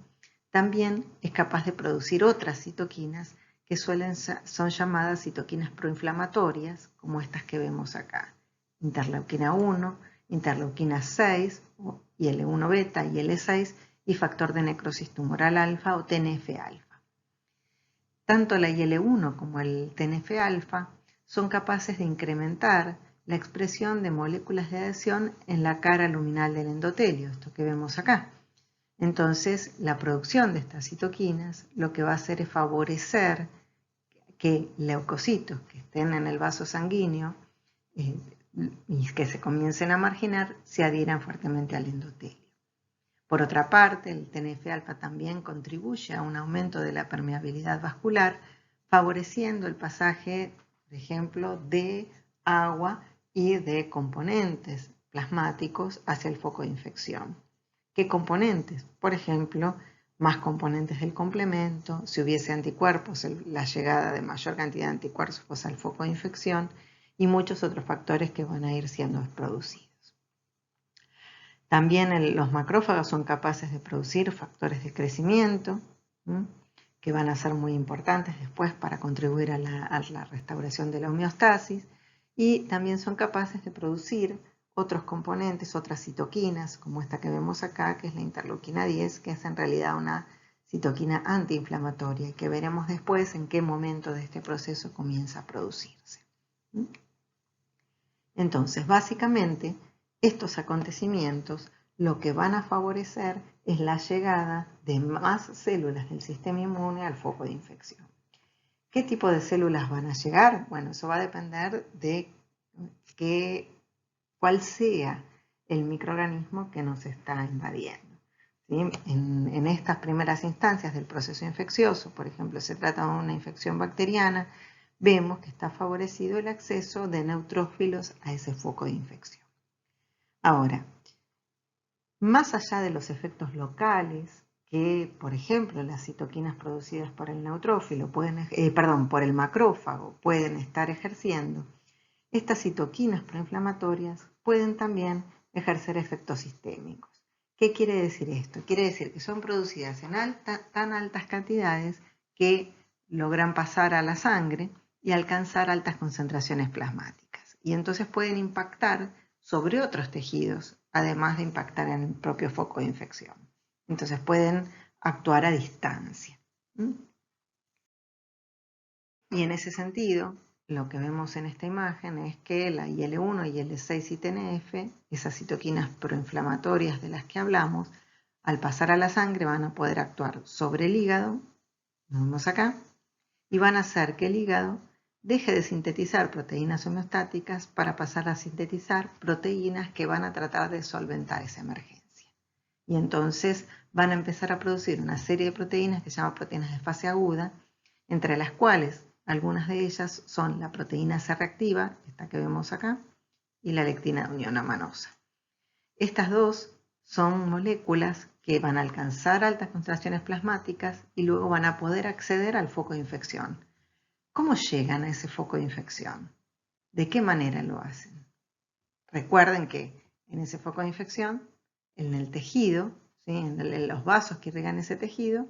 también es capaz de producir otras citoquinas que son llamadas citoquinas proinflamatorias, como estas que vemos acá. Interleuquina 1, interleuquina 6, IL-1 beta y IL-6, y factor de necrosis tumoral alfa o TNF-alfa. Tanto la IL-1 como el TNF-alfa son capaces de incrementar la expresión de moléculas de adhesión en la cara luminal del endotelio, esto que vemos acá. Entonces, la producción de estas citoquinas lo que va a hacer es favorecer que leucocitos que estén en el vaso sanguíneo y que se comiencen a marginar se adhieran fuertemente al endotelio. Por otra parte, el TNF-alfa también contribuye a un aumento de la permeabilidad vascular, favoreciendo el pasaje, por ejemplo, de agua y de componentes plasmáticos hacia el foco de infección. ¿Qué componentes? Por ejemplo, más componentes del complemento, si hubiese anticuerpos, la llegada de mayor cantidad de anticuerpos al foco de infección y muchos otros factores que van a ir siendo producidos. También los macrófagos son capaces de producir factores de crecimiento, que van a ser muy importantes después para contribuir a la restauración de la homeostasis, y también son capaces de producir otros componentes, otras citoquinas, como esta que vemos acá, que es la interleuquina 10, que es en realidad una citoquina antiinflamatoria y que veremos después en qué momento de este proceso comienza a producirse. Entonces, básicamente, estos acontecimientos lo que van a favorecer es la llegada de más células del sistema inmune al foco de infección. ¿Qué tipo de células van a llegar? Bueno, eso va a depender de cuál sea el microorganismo que nos está invadiendo. ¿Sí? En estas primeras instancias del proceso infeccioso, por ejemplo, se trata de una infección bacteriana, vemos que está favorecido el acceso de neutrófilos a ese foco de infección. Ahora, más allá de los efectos locales que, por ejemplo, las citoquinas producidas por el neutrófilo por el macrófago pueden estar ejerciendo, estas citoquinas proinflamatorias pueden también ejercer efectos sistémicos. ¿Qué quiere decir esto? Quiere decir que son producidas en tan altas cantidades que logran pasar a la sangre y alcanzar altas concentraciones plasmáticas. Y entonces pueden impactar sobre otros tejidos, además de impactar en el propio foco de infección. Entonces pueden actuar a distancia. Y en ese sentido, lo que vemos en esta imagen es que la IL-1, IL-6 y TNF, esas citoquinas proinflamatorias de las que hablamos, al pasar a la sangre van a poder actuar sobre el hígado, lo vemos acá, y van a hacer que el hígado deje de sintetizar proteínas homeostáticas para pasar a sintetizar proteínas que van a tratar de solventar esa emergencia. Y entonces van a empezar a producir una serie de proteínas que se llaman proteínas de fase aguda, entre las cuales algunas de ellas son la proteína C reactiva, esta que vemos acá, y la lectina de unión amanosa. Estas dos son moléculas que van a alcanzar altas concentraciones plasmáticas y luego van a poder acceder al foco de infección. ¿Cómo llegan a ese foco de infección? ¿De qué manera lo hacen? Recuerden que en ese foco de infección, en el tejido, ¿sí? en los vasos que irrigan ese tejido,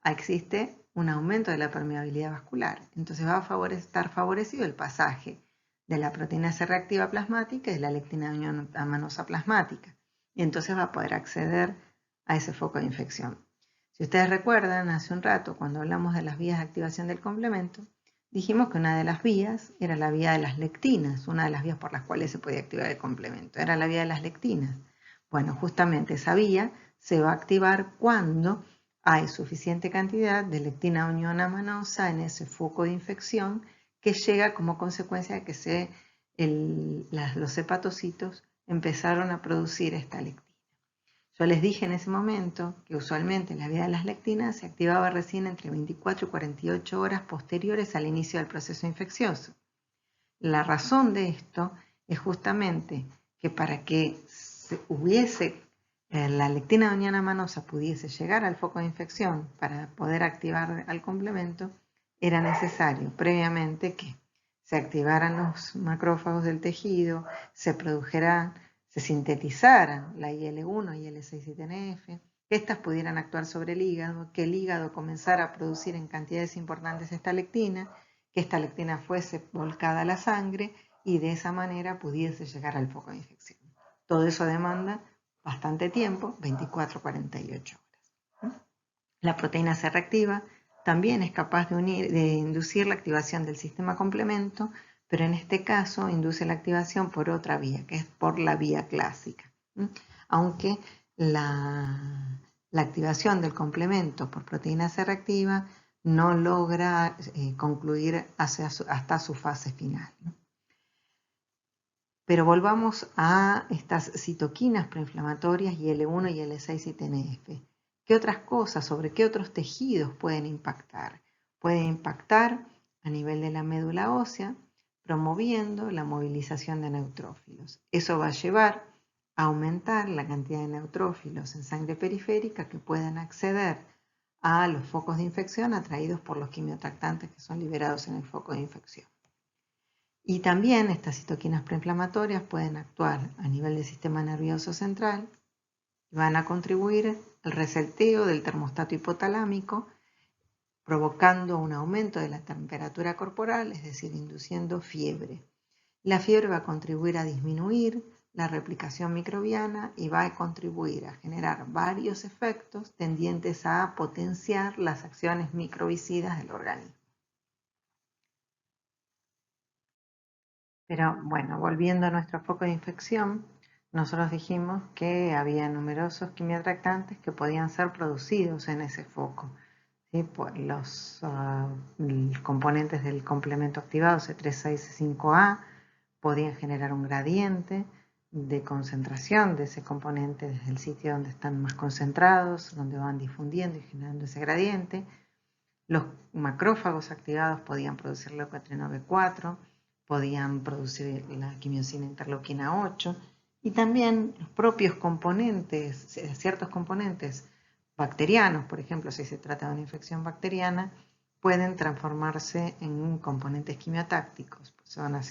existe un aumento de la permeabilidad vascular. Entonces va a estar favorecido el pasaje de la proteína C reactiva plasmática y de la lectina de unión amanosa plasmática. Y entonces va a poder acceder a ese foco de infección. Si ustedes recuerdan, hace un rato, cuando hablamos de las vías de activación del complemento, dijimos que una de las vías era la vía de las lectinas, una de las vías por las cuales se podía activar el complemento, era la vía de las lectinas. Bueno, justamente esa vía se va a activar cuando hay suficiente cantidad de lectina unión amanosa en ese foco de infección que llega como consecuencia de que los hepatocitos empezaron a producir esta lectina. Yo les dije en ese momento que usualmente la vía de las lectinas se activaba recién entre 24 y 48 horas posteriores al inicio del proceso infeccioso. La razón de esto es justamente que para que la lectina de unión amanosa pudiese llegar al foco de infección para poder activar al complemento, era necesario previamente que se activaran los macrófagos del tejido, se sintetizaran la IL-1, IL-6 y TNF, que éstas pudieran actuar sobre el hígado, que el hígado comenzara a producir en cantidades importantes esta lectina, que esta lectina fuese volcada a la sangre y de esa manera pudiese llegar al foco de infección. Todo eso demanda bastante tiempo, 24-48 horas. La proteína C reactiva también es capaz de inducir la activación del sistema complemento, pero en este caso induce la activación por otra vía, que es por la vía clásica. Aunque la activación del complemento por proteína C reactiva no logra concluir hasta su fase final. Pero volvamos a estas citoquinas proinflamatorias y L1 y L6 y TNF. ¿Qué otras cosas, sobre qué otros tejidos pueden impactar? Pueden impactar a nivel de la médula ósea, promoviendo la movilización de neutrófilos. Eso va a llevar a aumentar la cantidad de neutrófilos en sangre periférica que puedan acceder a los focos de infección atraídos por los quimiotractantes que son liberados en el foco de infección. Y también estas citoquinas proinflamatorias pueden actuar a nivel del sistema nervioso central y van a contribuir al reseteo del termostato hipotalámico, provocando un aumento de la temperatura corporal, es decir, induciendo fiebre. La fiebre va a contribuir a disminuir la replicación microbiana y va a contribuir a generar varios efectos tendientes a potenciar las acciones microbicidas del organismo. Pero bueno, volviendo a nuestro foco de infección, nosotros dijimos que había numerosos quimiotractantes que podían ser producidos en ese foco. ¿Sí? Por los componentes del complemento activado C3, 6 y 5A podían generar un gradiente de concentración de ese componente desde el sitio donde están más concentrados, donde van difundiendo y generando ese gradiente. Los macrófagos activados podían producir leucotrieno B4, podían producir la quimiosina interleuquina 8 y también los propios componentes, ciertos componentes bacterianos, por ejemplo, si se trata de una infección bacteriana, pueden transformarse en componentes quimiotácticos.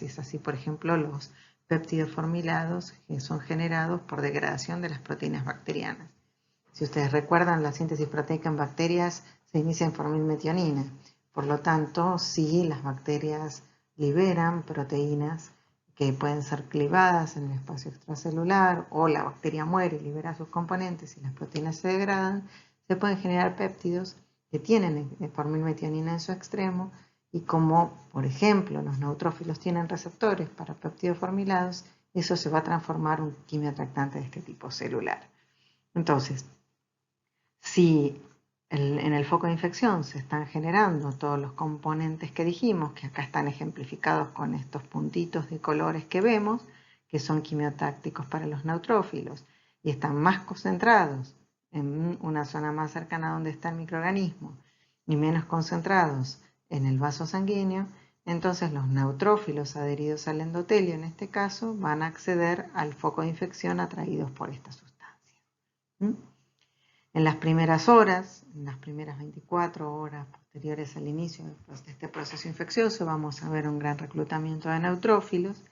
Es así, por ejemplo, los péptidos formilados que son generados por degradación de las proteínas bacterianas. Si ustedes recuerdan, la síntesis proteica en bacterias se inicia en formilmetionina. Por lo tanto, si las bacterias liberan proteínas que pueden ser clivadas en el espacio extracelular o la bacteria muere y libera sus componentes y las proteínas se degradan, se pueden generar péptidos que tienen formilmetionina en su extremo y como, por ejemplo, los neutrófilos tienen receptores para péptidos formilados, eso se va a transformar en un quimiotractante de este tipo celular. Entonces, si en el foco de infección se están generando todos los componentes que dijimos, que acá están ejemplificados con estos puntitos de colores que vemos, que son quimiotácticos para los neutrófilos, y están más concentrados en una zona más cercana a donde está el microorganismo y menos concentrados en el vaso sanguíneo, entonces los neutrófilos adheridos al endotelio, en este caso, van a acceder al foco de infección atraídos por esta sustancia. En las primeras horas, en las primeras 24 horas posteriores al inicio de este proceso infeccioso, vamos a ver un gran reclutamiento de neutrófilos.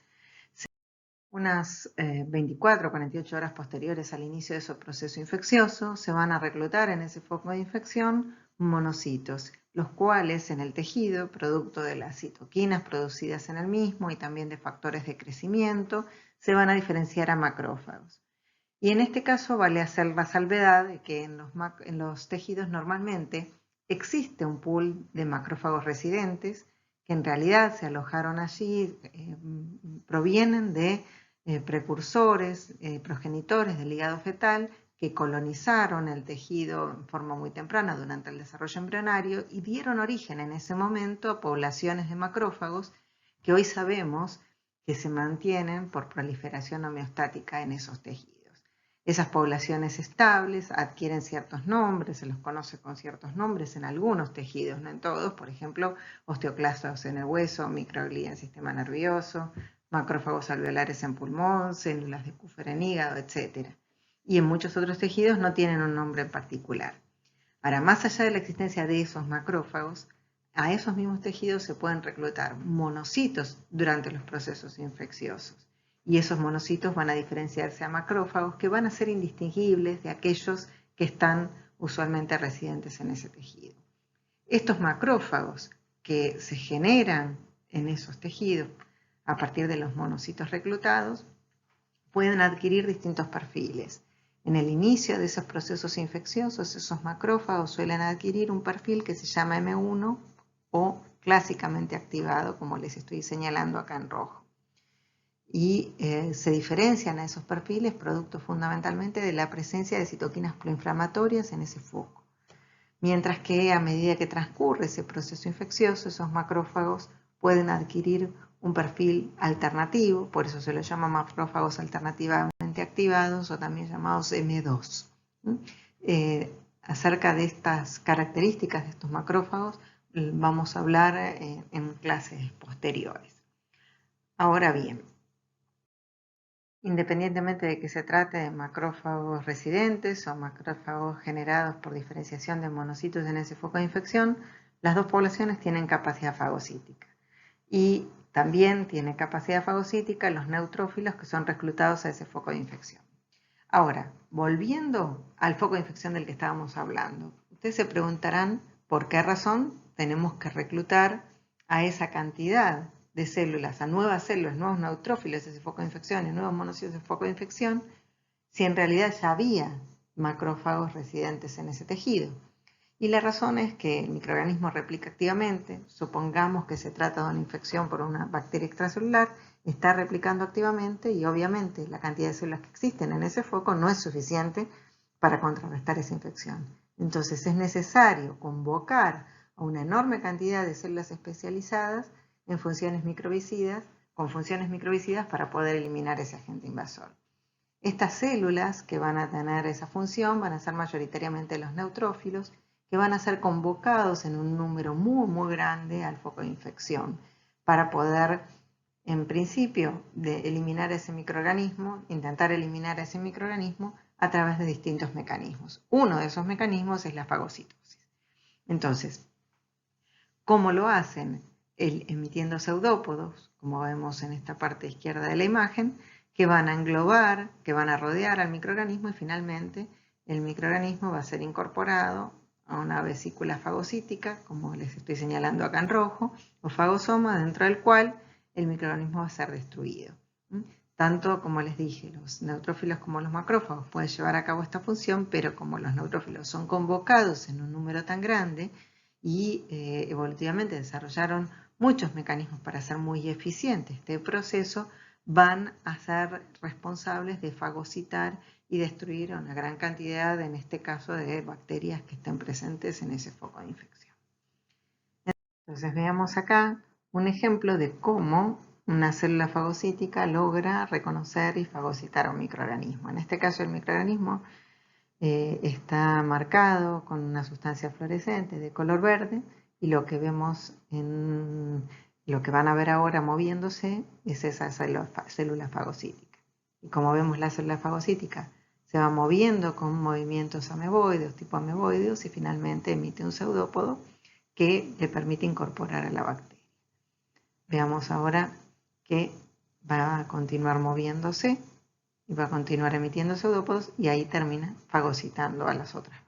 Unas 24 o 48 horas posteriores al inicio de ese proceso infeccioso, se van a reclutar en ese foco de infección monocitos, los cuales en el tejido, producto de las citoquinas producidas en el mismo y también de factores de crecimiento, se van a diferenciar a macrófagos. Y en este caso vale hacer la salvedad de que en los tejidos normalmente existe un pool de macrófagos residentes que en realidad se alojaron allí, provienen de precursores, progenitores del hígado fetal que colonizaron el tejido en forma muy temprana durante el desarrollo embrionario y dieron origen en ese momento a poblaciones de macrófagos que hoy sabemos que se mantienen por proliferación homeostática en esos tejidos. Esas poblaciones estables adquieren ciertos nombres, se los conoce con ciertos nombres en algunos tejidos, no en todos, por ejemplo, osteoclastos en el hueso, microglía en el sistema nervioso, macrófagos alveolares en pulmón, células de Kupffer en hígado, etc. Y en muchos otros tejidos no tienen un nombre en particular. Ahora, más allá de la existencia de esos macrófagos, a esos mismos tejidos se pueden reclutar monocitos durante los procesos infecciosos. Y esos monocitos van a diferenciarse a macrófagos que van a ser indistinguibles de aquellos que están usualmente residentes en ese tejido. Estos macrófagos que se generan en esos tejidos a partir de los monocitos reclutados pueden adquirir distintos perfiles. En el inicio de esos procesos infecciosos, esos macrófagos suelen adquirir un perfil que se llama M1 o clásicamente activado, como les estoy señalando acá en rojo. Y se diferencian a esos perfiles producto fundamentalmente de la presencia de citoquinas proinflamatorias en ese foco. Mientras que a medida que transcurre ese proceso infeccioso, esos macrófagos pueden adquirir un perfil alternativo, por eso se los llama macrófagos alternativamente activados o también llamados M2. Acerca de estas características de estos macrófagos vamos a hablar en clases posteriores. Ahora bien, independientemente de que se trate de macrófagos residentes o macrófagos generados por diferenciación de monocitos en ese foco de infección, las dos poblaciones tienen capacidad fagocítica. Y también tienen capacidad fagocítica los neutrófilos que son reclutados a ese foco de infección. Ahora, volviendo al foco de infección del que estábamos hablando, ustedes se preguntarán por qué razón tenemos que reclutar a esa cantidad de células, a nuevas células, nuevos neutrófilos de ese foco de infección y nuevos monocitos de ese foco de infección, si en realidad ya había macrófagos residentes en ese tejido. Y la razón es que el microorganismo replica activamente, supongamos que se trata de una infección por una bacteria extracelular, está replicando activamente y obviamente la cantidad de células que existen en ese foco no es suficiente para contrarrestar esa infección. Entonces es necesario convocar a una enorme cantidad de células especializadas en funciones microbicidas, con funciones microbicidas para poder eliminar ese agente invasor. Estas células que van a tener esa función van a ser mayoritariamente los neutrófilos, que van a ser convocados en un número muy grande al foco de infección para poder, en principio, eliminar ese microorganismo, intentar eliminar ese microorganismo a través de distintos mecanismos. Uno de esos mecanismos es la fagocitosis. Entonces, ¿cómo lo hacen? Emitiendo pseudópodos, como vemos en esta parte izquierda de la imagen, que van a englobar, que van a rodear al microorganismo y finalmente el microorganismo va a ser incorporado a una vesícula fagocítica, como les estoy señalando acá en rojo, o fagosoma, dentro del cual el microorganismo va a ser destruido. Tanto, como les dije, los neutrófilos como los macrófagos pueden llevar a cabo esta función, pero como los neutrófilos son convocados en un número tan grande y evolutivamente desarrollaron muchos mecanismos para hacer muy eficiente este proceso, van a ser responsables de fagocitar y destruir una gran cantidad, en este caso, de bacterias que estén presentes en ese foco de infección. Entonces veamos acá un ejemplo de cómo una célula fagocítica logra reconocer y fagocitar a un microorganismo. En este caso el microorganismo está marcado con una sustancia fluorescente de color verde y lo que vemos lo que van a ver ahora moviéndose es esa célula fagocítica. Y como vemos la célula fagocítica se va moviendo con movimientos ameboideos, tipo ameboideos, y finalmente emite un pseudópodo que le permite incorporar a la bacteria. Veamos ahora que va a continuar moviéndose y va a continuar emitiendo pseudópodos y ahí termina fagocitando a las otras.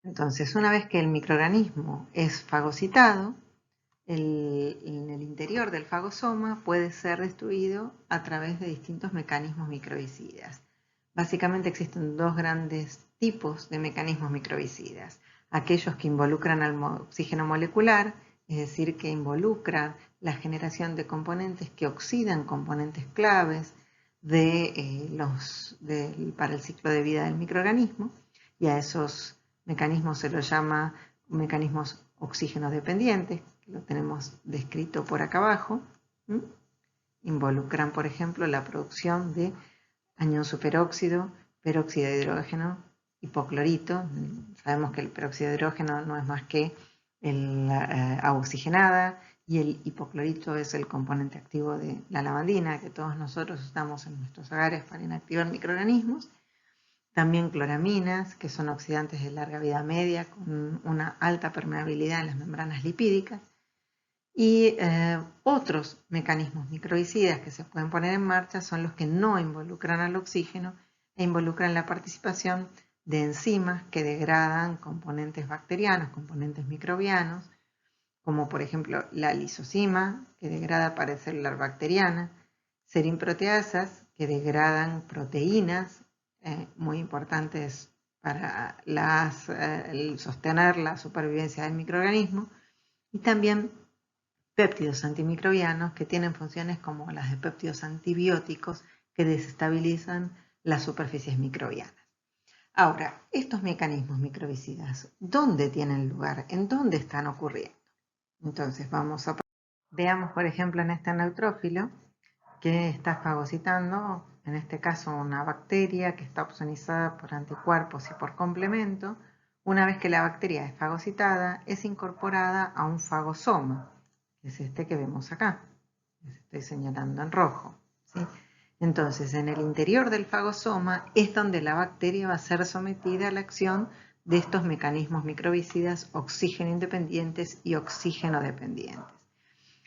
Entonces, una vez que el microorganismo es fagocitado, en el interior del fagosoma puede ser destruido a través de distintos mecanismos microbicidas. Básicamente existen dos grandes tipos de mecanismos microbicidas. Aquellos que involucran al oxígeno molecular, es decir, que involucran la generación de componentes que oxidan componentes claves para el ciclo de vida del microorganismo, y a esos mecanismos se los llama mecanismos oxígeno dependientes, que lo tenemos descrito por acá abajo. Involucran, por ejemplo, la producción de anión superóxido, peróxido de hidrógeno, hipoclorito. Sabemos que el peróxido de hidrógeno no es más que agua oxigenada y el hipoclorito es el componente activo de la lavandina que todos nosotros usamos en nuestros hogares para inactivar microorganismos. También cloraminas, que son oxidantes de larga vida media con una alta permeabilidad en las membranas lipídicas. Y otros mecanismos microbicidas que se pueden poner en marcha son los que no involucran al oxígeno e involucran la participación de enzimas que degradan componentes bacterianos, componentes microbianos, como por ejemplo la lisozima, que degrada pared celular bacteriana, serinproteasas, que degradan proteínas muy importantes para sostener la supervivencia del microorganismo, y también péptidos antimicrobianos que tienen funciones como las de péptidos antibióticos que desestabilizan las superficies microbianas. Ahora, estos mecanismos microbicidas, ¿dónde tienen lugar? ¿En dónde están ocurriendo? Entonces veamos por ejemplo en este neutrófilo que está fagocitando, en este caso una bacteria que está opsonizada por anticuerpos y por complemento. Una vez que la bacteria es fagocitada, es incorporada a un fagosoma, que es este que vemos acá, les estoy señalando en rojo, ¿sí? Entonces, en el interior del fagosoma es donde la bacteria va a ser sometida a la acción de estos mecanismos microbicidas oxígeno independientes y oxígeno dependientes.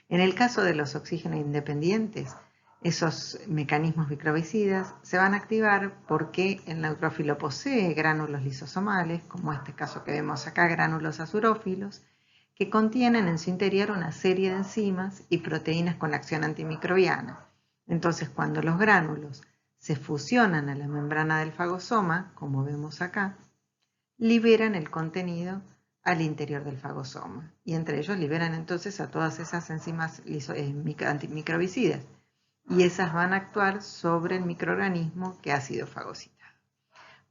En el caso de los oxígeno independientes, esos mecanismos microbicidas se van a activar porque el neutrófilo posee gránulos lisosomales, como este caso que vemos acá, gránulos azurófilos, que contienen en su interior una serie de enzimas y proteínas con acción antimicrobiana. Entonces, cuando los gránulos se fusionan a la membrana del fagosoma, como vemos acá, liberan el contenido al interior del fagosoma, y entre ellos liberan entonces a todas esas enzimas antimicrobicidas, y esas van a actuar sobre el microorganismo que ha sido fagocitado.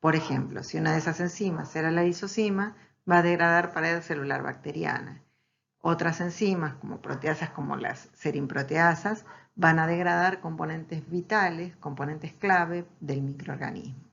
Por ejemplo, si una de esas enzimas era la lisozima, va a degradar pared celular bacteriana. Otras enzimas, como proteasas como las serinproteasas, van a degradar componentes vitales, componentes clave del microorganismo.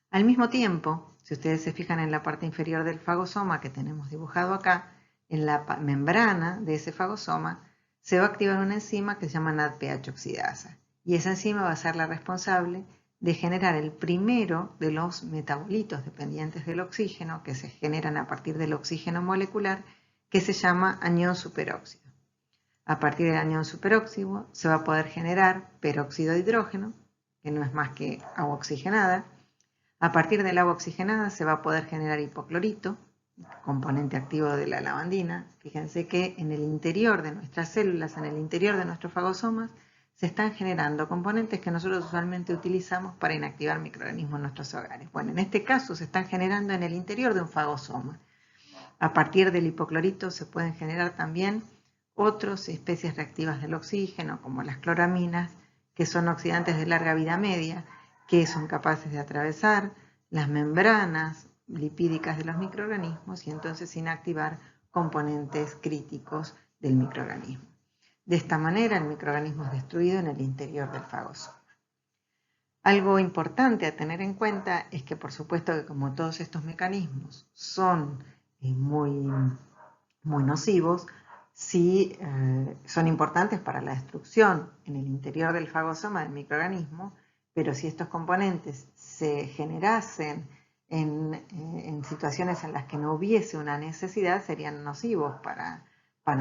Al mismo tiempo, si ustedes se fijan en la parte inferior del fagosoma que tenemos dibujado acá, en la membrana de ese fagosoma se va a activar una enzima que se llama NADPH oxidasa, y esa enzima va a ser la responsable de generar el primero de los metabolitos dependientes del oxígeno que se generan a partir del oxígeno molecular, que se llama anión superóxido. A partir del anión superóxido se va a poder generar peróxido de hidrógeno, que no es más que agua oxigenada. A partir del agua oxigenada se va a poder generar hipoclorito, componente activo de la lavandina. Fíjense que en el interior de nuestras células, en el interior de nuestros fagosomas, se están generando componentes que nosotros usualmente utilizamos para inactivar microorganismos en nuestros hogares. Bueno, en este caso se están generando en el interior de un fagosoma. A partir del hipoclorito se pueden generar también otras especies reactivas del oxígeno, como las cloraminas, que son oxidantes de larga vida media, que son capaces de atravesar las membranas lipídicas de los microorganismos y entonces inactivar componentes críticos del microorganismo. De esta manera, el microorganismo es destruido en el interior del fagosoma. Algo importante a tener en cuenta es que, por supuesto, que como todos estos mecanismos son muy nocivos, sí son importantes para la destrucción en el interior del fagosoma del microorganismo, pero si estos componentes se generasen en situaciones en las que no hubiese una necesidad, serían nocivos para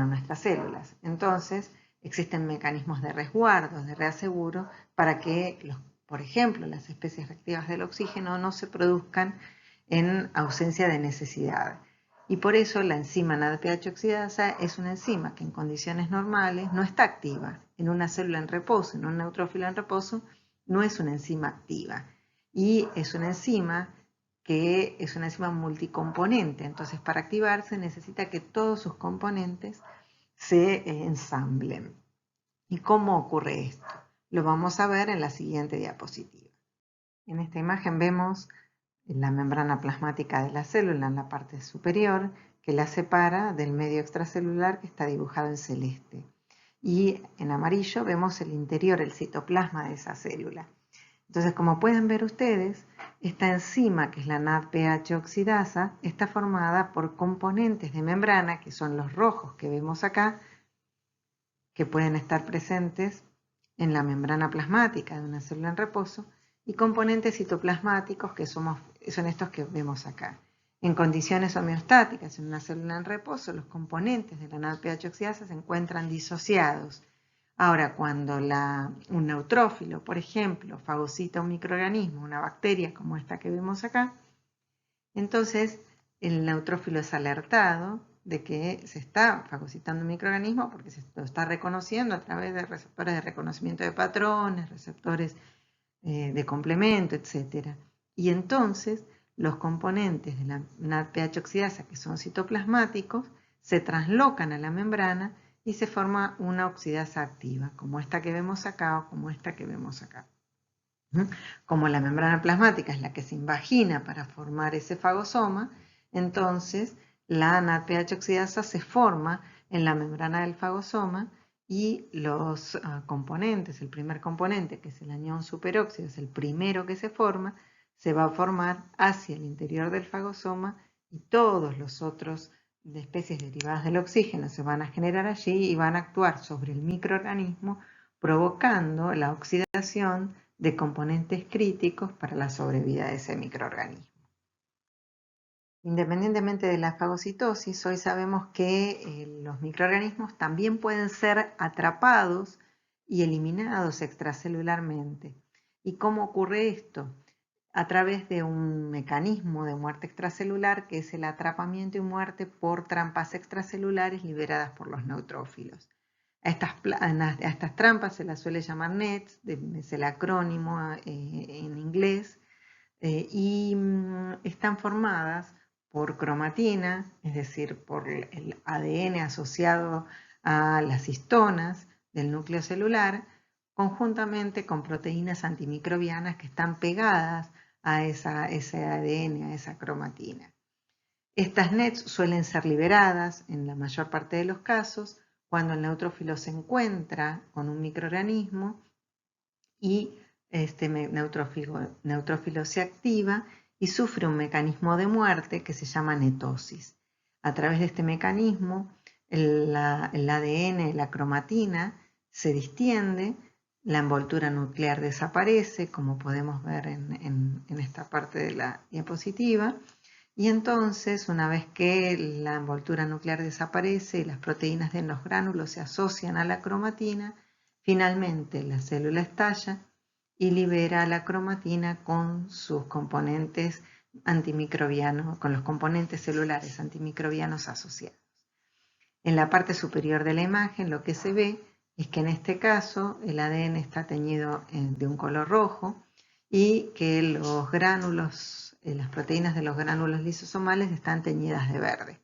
nuestras células. Entonces, existen mecanismos de resguardo, de reaseguro, para que, por ejemplo, las especies reactivas del oxígeno no se produzcan en ausencia de necesidad. Y por eso la enzima NADPH oxidasa es una enzima que en condiciones normales no está activa. En una célula en reposo, en un neutrófilo en reposo, no es una enzima activa. Y es una enzima que es una enzima multicomponente. Entonces, para activarse necesita que todos sus componentes se ensamblen. ¿Y cómo ocurre esto? Lo vamos a ver en la siguiente diapositiva. En esta imagen vemos la membrana plasmática de la célula en la parte superior, que la separa del medio extracelular que está dibujado en celeste. Y en amarillo vemos el interior, el citoplasma de esa célula. Entonces, como pueden ver ustedes, esta enzima, que es la NADPH oxidasa, está formada por componentes de membrana, que son los rojos que vemos acá, que pueden estar presentes en la membrana plasmática de una célula en reposo, y componentes citoplasmáticos que son estos que vemos acá. En condiciones homeostáticas, en una célula en reposo, los componentes de la NADPH oxidasa se encuentran disociados. Ahora, cuando un neutrófilo, por ejemplo, fagocita un microorganismo, una bacteria como esta que vemos acá, entonces el neutrófilo es alertado de que se está fagocitando un microorganismo porque se lo está reconociendo a través de receptores de reconocimiento de patrones, receptores de complemento, etc. Y entonces los componentes de la NADPH oxidasa, que son citoplasmáticos, se translocan a la membrana y se forma una oxidasa activa, como esta que vemos acá o como esta que vemos acá. Como la membrana plasmática es la que se invagina para formar ese fagosoma, entonces la NADPH oxidasa se forma en la membrana del fagosoma y los componentes, el primer componente, que es el anión superóxido, es el primero que se forma, se va a formar hacia el interior del fagosoma y todos los otros de especies derivadas del oxígeno se van a generar allí y van a actuar sobre el microorganismo, provocando la oxidación de componentes críticos para la sobrevida de ese microorganismo. Independientemente de la fagocitosis, hoy sabemos que los microorganismos también pueden ser atrapados y eliminados extracelularmente. ¿Y cómo ocurre esto? A través de un mecanismo de muerte extracelular que es el atrapamiento y muerte por trampas extracelulares liberadas por los neutrófilos. A estas trampas se las suele llamar NETs, es el acrónimo en inglés, y están formadas por cromatina, es decir, por el ADN asociado a las histonas del núcleo celular, conjuntamente con proteínas antimicrobianas que están pegadas a ese ADN, a esa cromatina. Estas NETs suelen ser liberadas en la mayor parte de los casos cuando el neutrófilo se encuentra con un microorganismo y este neutrófilo se activa y sufre un mecanismo de muerte que se llama netosis. A través de este mecanismo, el ADN, la cromatina, se distiende, la envoltura nuclear desaparece, como podemos ver en esta parte de la diapositiva, y entonces, una vez que la envoltura nuclear desaparece y las proteínas de los gránulos se asocian a la cromatina, finalmente la célula estalla y libera la cromatina con sus componentes antimicrobianos, con los componentes celulares antimicrobianos asociados. En la parte superior de la imagen lo que se ve es que en este caso el ADN está teñido de un color rojo y que los gránulos, las proteínas de los gránulos lisosomales están teñidas de verde.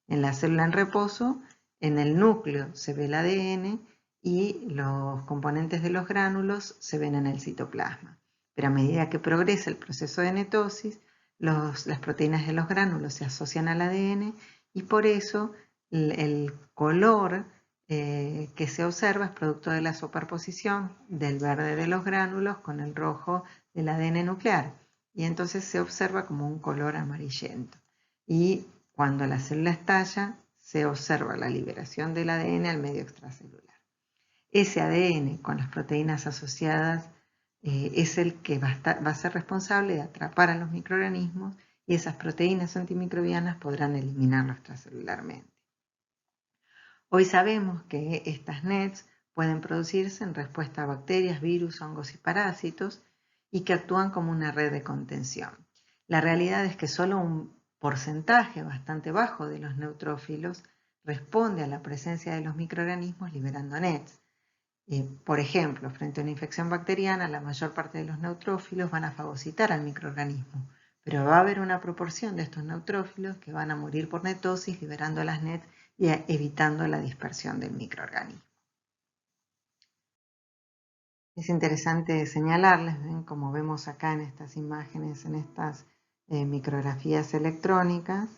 En la célula en reposo, en el núcleo se ve el ADN y los componentes de los gránulos se ven en el citoplasma. Pero a medida que progresa el proceso de netosis, las proteínas de los gránulos se asocian al ADN y por eso el color que se observa es producto de la superposición del verde de los gránulos con el rojo del ADN nuclear. Y entonces se observa como un color amarillento. Y cuando la célula estalla, se observa la liberación del ADN al medio extracelular. Ese ADN con las proteínas asociadas es el que va a ser responsable de atrapar a los microorganismos y esas proteínas antimicrobianas podrán eliminarlo extracelularmente. Hoy sabemos que estas NETs pueden producirse en respuesta a bacterias, virus, hongos y parásitos y que actúan como una red de contención. La realidad es que solo un porcentaje bastante bajo de los neutrófilos responde a la presencia de los microorganismos liberando NETs. Por ejemplo, frente a una infección bacteriana, la mayor parte de los neutrófilos van a fagocitar al microorganismo, pero va a haber una proporción de estos neutrófilos que van a morir por netosis liberando las NETs y evitando la dispersión del microorganismo. Es interesante señalarles, ¿ven? Como vemos acá en estas imágenes, en estas micrografías electrónicas,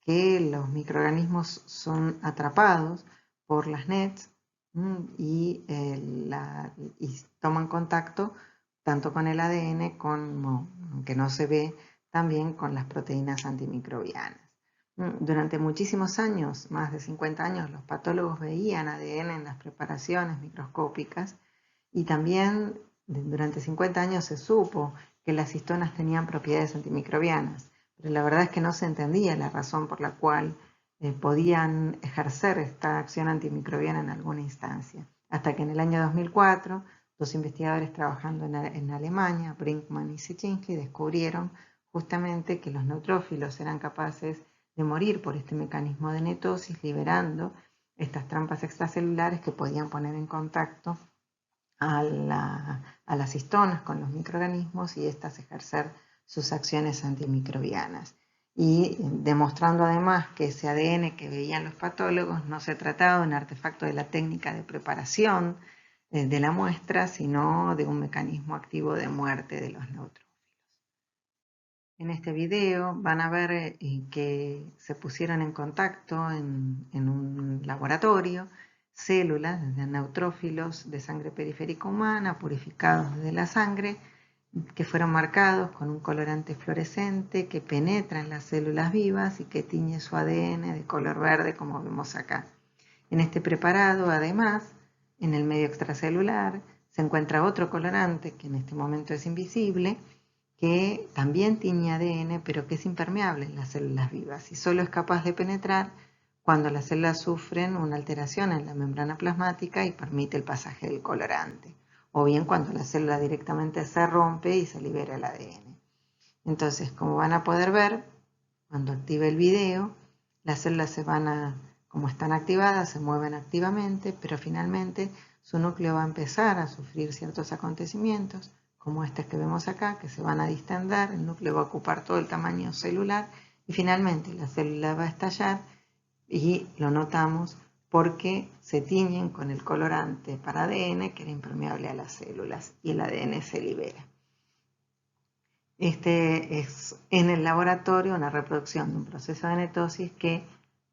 que los microorganismos son atrapados por las NETs y toman contacto tanto con el ADN, aunque no se ve, también con las proteínas antimicrobianas. Durante muchísimos años, más de 50 años, los patólogos veían ADN en las preparaciones microscópicas y también durante 50 años se supo que las histonas tenían propiedades antimicrobianas, pero la verdad es que no se entendía la razón por la cual podían ejercer esta acción antimicrobiana en alguna instancia. Hasta que en el año 2004, dos investigadores trabajando en Alemania, Brinkmann y Sitchinski, descubrieron justamente que los neutrófilos eran capaces de morir por este mecanismo de netosis, liberando estas trampas extracelulares que podían poner en contacto a las histonas con los microorganismos y éstas ejercer sus acciones antimicrobianas. Y demostrando además que ese ADN que veían los patólogos no se trataba de un artefacto de la técnica de preparación de la muestra, sino de un mecanismo activo de muerte de los neutrófilos. En este video van a ver que se pusieron en contacto en un laboratorio células de neutrófilos de sangre periférica humana purificados de la sangre que fueron marcados con un colorante fluorescente que penetra en las células vivas y que tiñe su ADN de color verde como vemos acá. En este preparado, además, en el medio extracelular se encuentra otro colorante que en este momento es invisible, que también tiñe ADN, pero que es impermeable en las células vivas y solo es capaz de penetrar cuando las células sufren una alteración en la membrana plasmática y permite el pasaje del colorante, o bien cuando la célula directamente se rompe y se libera el ADN. Entonces, como van a poder ver, cuando active el video, las células como están activadas, se mueven activamente, pero finalmente su núcleo va a empezar a sufrir ciertos acontecimientos, como este que vemos acá, que se van a distender, el núcleo va a ocupar todo el tamaño celular y finalmente la célula va a estallar y lo notamos porque se tiñen con el colorante para ADN que era impermeable a las células y el ADN se libera. Este es en el laboratorio una reproducción de un proceso de netosis que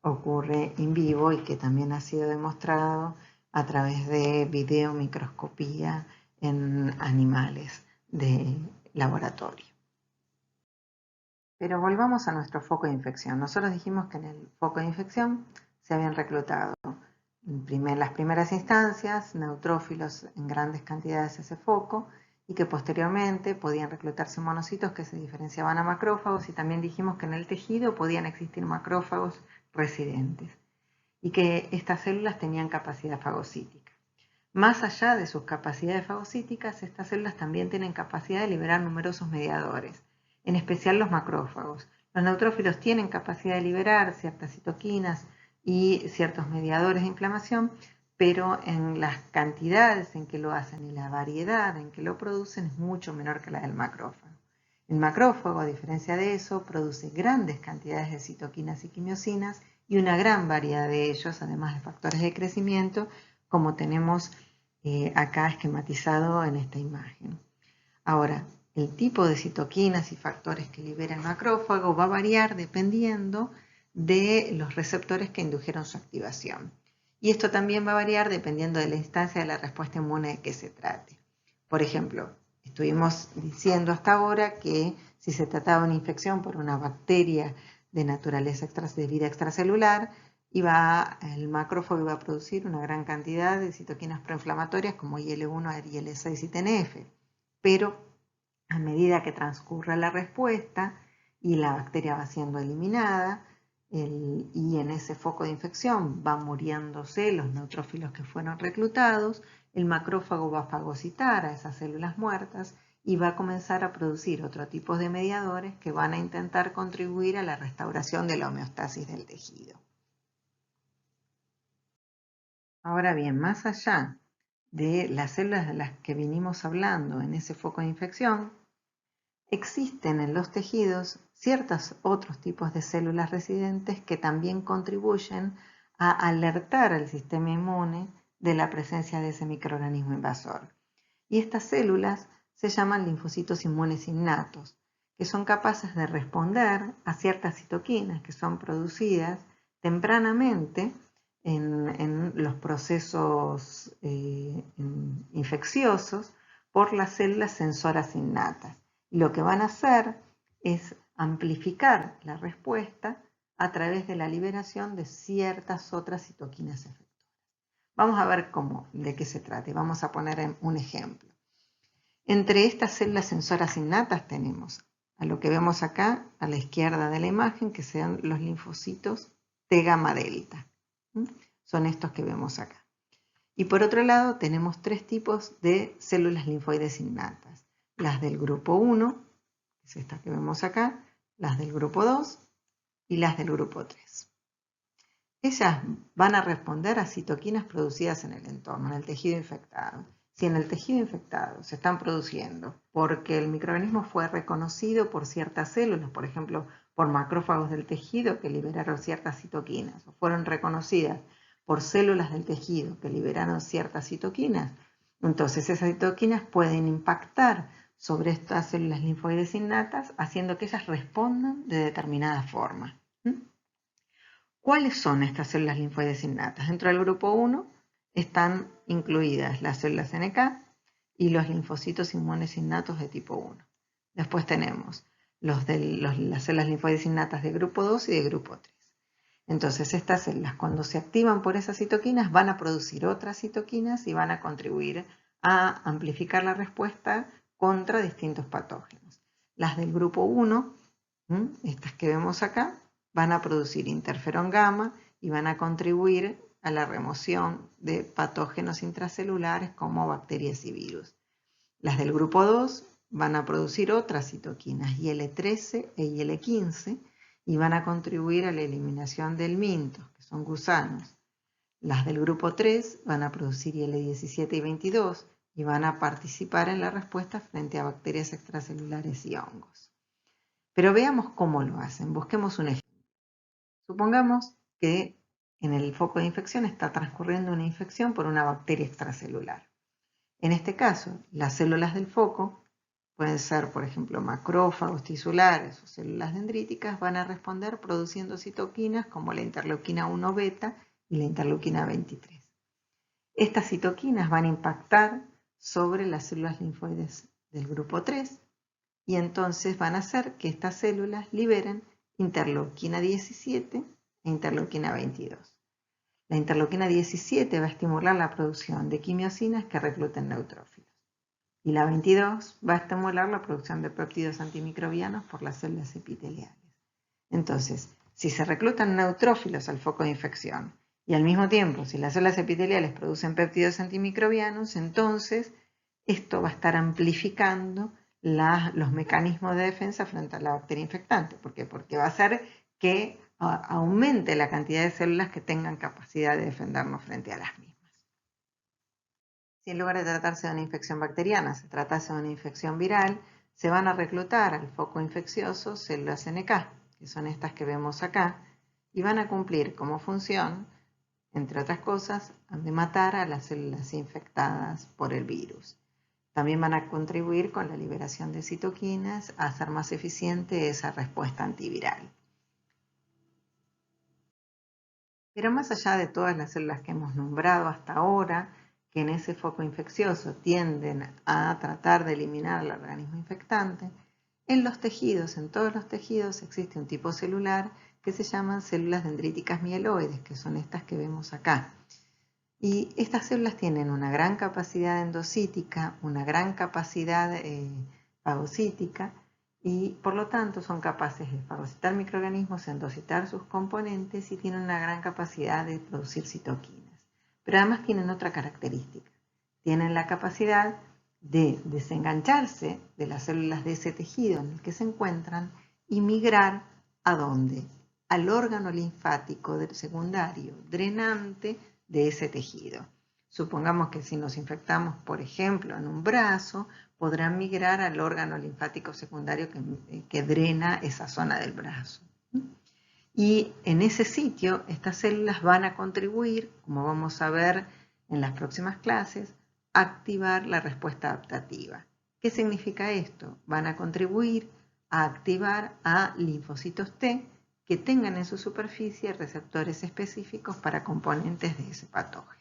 ocurre in vivo y que también ha sido demostrado a través de videomicroscopía en animales de laboratorio. Pero volvamos a nuestro foco de infección. Nosotros dijimos que en el foco de infección se habían reclutado en las primeras instancias neutrófilos en grandes cantidades a ese foco y que posteriormente podían reclutarse monocitos que se diferenciaban a macrófagos y también dijimos que en el tejido podían existir macrófagos residentes y que estas células tenían capacidad fagocítica. Más allá de sus capacidades fagocíticas, estas células también tienen capacidad de liberar numerosos mediadores, en especial los macrófagos. Los neutrófilos tienen capacidad de liberar ciertas citoquinas y ciertos mediadores de inflamación, pero en las cantidades en que lo hacen y la variedad en que lo producen es mucho menor que la del macrófago. El macrófago, a diferencia de eso, produce grandes cantidades de citoquinas y quimiosinas y una gran variedad de ellos, además de factores de crecimiento, como tenemos acá esquematizado en esta imagen. Ahora, el tipo de citoquinas y factores que libera el macrófago va a variar dependiendo de los receptores que indujeron su activación. Y esto también va a variar dependiendo de la instancia de la respuesta inmune de que se trate. Por ejemplo, estuvimos diciendo hasta ahora que si se trataba de una infección por una bacteria de naturaleza de vida extracelular, el macrófago iba a producir una gran cantidad de citoquinas proinflamatorias como IL-1, IL-6 y TNF. Pero a medida que transcurre la respuesta y la bacteria va siendo eliminada, y en ese foco de infección van muriéndose los neutrófilos que fueron reclutados, el macrófago va a fagocitar a esas células muertas y va a comenzar a producir otro tipo de mediadores que van a intentar contribuir a la restauración de la homeostasis del tejido. Ahora bien, más allá de las células de las que vinimos hablando en ese foco de infección, existen en los tejidos ciertos otros tipos de células residentes que también contribuyen a alertar al sistema inmune de la presencia de ese microorganismo invasor. Y estas células se llaman linfocitos inmunes innatos, que son capaces de responder a ciertas citoquinas que son producidas tempranamente en los procesos infecciosos por las células sensoras innatas. Y lo que van a hacer es amplificar la respuesta a través de la liberación de ciertas otras citoquinas efectoras. Vamos a ver de qué se trata y vamos a poner un ejemplo. Entre estas células sensoras innatas tenemos a lo que vemos acá a la izquierda de la imagen, que sean los linfocitos T gamma delta. Son estos que vemos acá. Y por otro lado tenemos tres tipos de células linfoides innatas. Las del grupo 1, que es esta que vemos acá, las del grupo 2 y las del grupo 3. Ellas van a responder a citoquinas producidas en el entorno, en el tejido infectado. Si en el tejido infectado se están produciendo porque el microorganismo fue reconocido por ciertas células, por ejemplo, por macrófagos del tejido que liberaron ciertas citoquinas, o fueron reconocidas por células del tejido que liberaron ciertas citoquinas, entonces esas citoquinas pueden impactar sobre estas células linfoides innatas, haciendo que ellas respondan de determinada forma. ¿Cuáles son estas células linfoides innatas? Dentro del grupo 1 están incluidas las células NK y los linfocitos inmunes innatos de tipo 1. Después tenemos las células linfoides innatas de grupo 2 y de grupo 3. Entonces estas células, cuando se activan por esas citoquinas, van a producir otras citoquinas y van a contribuir a amplificar la respuesta contra distintos patógenos. Las del grupo 1, estas que vemos acá, van a producir interferón gamma y van a contribuir a la remoción de patógenos intracelulares como bacterias y virus. Las del grupo 2 van a producir otras citoquinas, IL-13 e IL-15, y van a contribuir a la eliminación del mintos, que son gusanos. Las del grupo 3 van a producir IL-17 y 22 y van a participar en la respuesta frente a bacterias extracelulares y hongos. Pero veamos cómo lo hacen. Busquemos un ejemplo. Supongamos que en el foco de infección está transcurriendo una infección por una bacteria extracelular. En este caso, las células del foco, pueden ser, por ejemplo, macrófagos tisulares o células dendríticas, van a responder produciendo citoquinas como la interleuquina 1 beta y la interleuquina 23. Estas citoquinas van a impactar sobre las células linfoides del grupo 3 y entonces van a hacer que estas células liberen interleuquina 17 e interleuquina 22. La interleuquina 17 va a estimular la producción de quimiosinas que recluten neutrófilos. Y la 22 va a estimular la producción de péptidos antimicrobianos por las células epiteliales. Entonces, si se reclutan neutrófilos al foco de infección y al mismo tiempo si las células epiteliales producen péptidos antimicrobianos, entonces esto va a estar amplificando los mecanismos de defensa frente a la bacteria infectante. ¿Por qué? Porque va a hacer que aumente la cantidad de células que tengan capacidad de defendernos frente a las mismas. Si en lugar de tratarse de una infección bacteriana se tratase de una infección viral, se van a reclutar al foco infeccioso células NK, que son estas que vemos acá, y van a cumplir como función, entre otras cosas, de matar a las células infectadas por el virus. También van a contribuir con la liberación de citoquinas a hacer más eficiente esa respuesta antiviral. Pero más allá de todas las células que hemos nombrado hasta ahora, que en ese foco infeccioso tienden a tratar de eliminar al organismo infectante, en los tejidos, en todos los tejidos, existe un tipo celular que se llaman células dendríticas mieloides, que son estas que vemos acá. Y estas células tienen una gran capacidad endocítica, una gran capacidad fagocítica, y por lo tanto son capaces de fagocitar microorganismos, endocitar sus componentes y tienen una gran capacidad de producir citoquinas. Pero además tienen otra característica. Tienen la capacidad de desengancharse de las células de ese tejido en el que se encuentran y migrar ¿a dónde? Al órgano linfático del secundario drenante de ese tejido. Supongamos que si nos infectamos, por ejemplo, en un brazo, podrán migrar al órgano linfático secundario que drena esa zona del brazo. Y en ese sitio, estas células van a contribuir, como vamos a ver en las próximas clases, a activar la respuesta adaptativa. ¿Qué significa esto? Van a contribuir a activar a linfocitos T que tengan en su superficie receptores específicos para componentes de ese patógeno.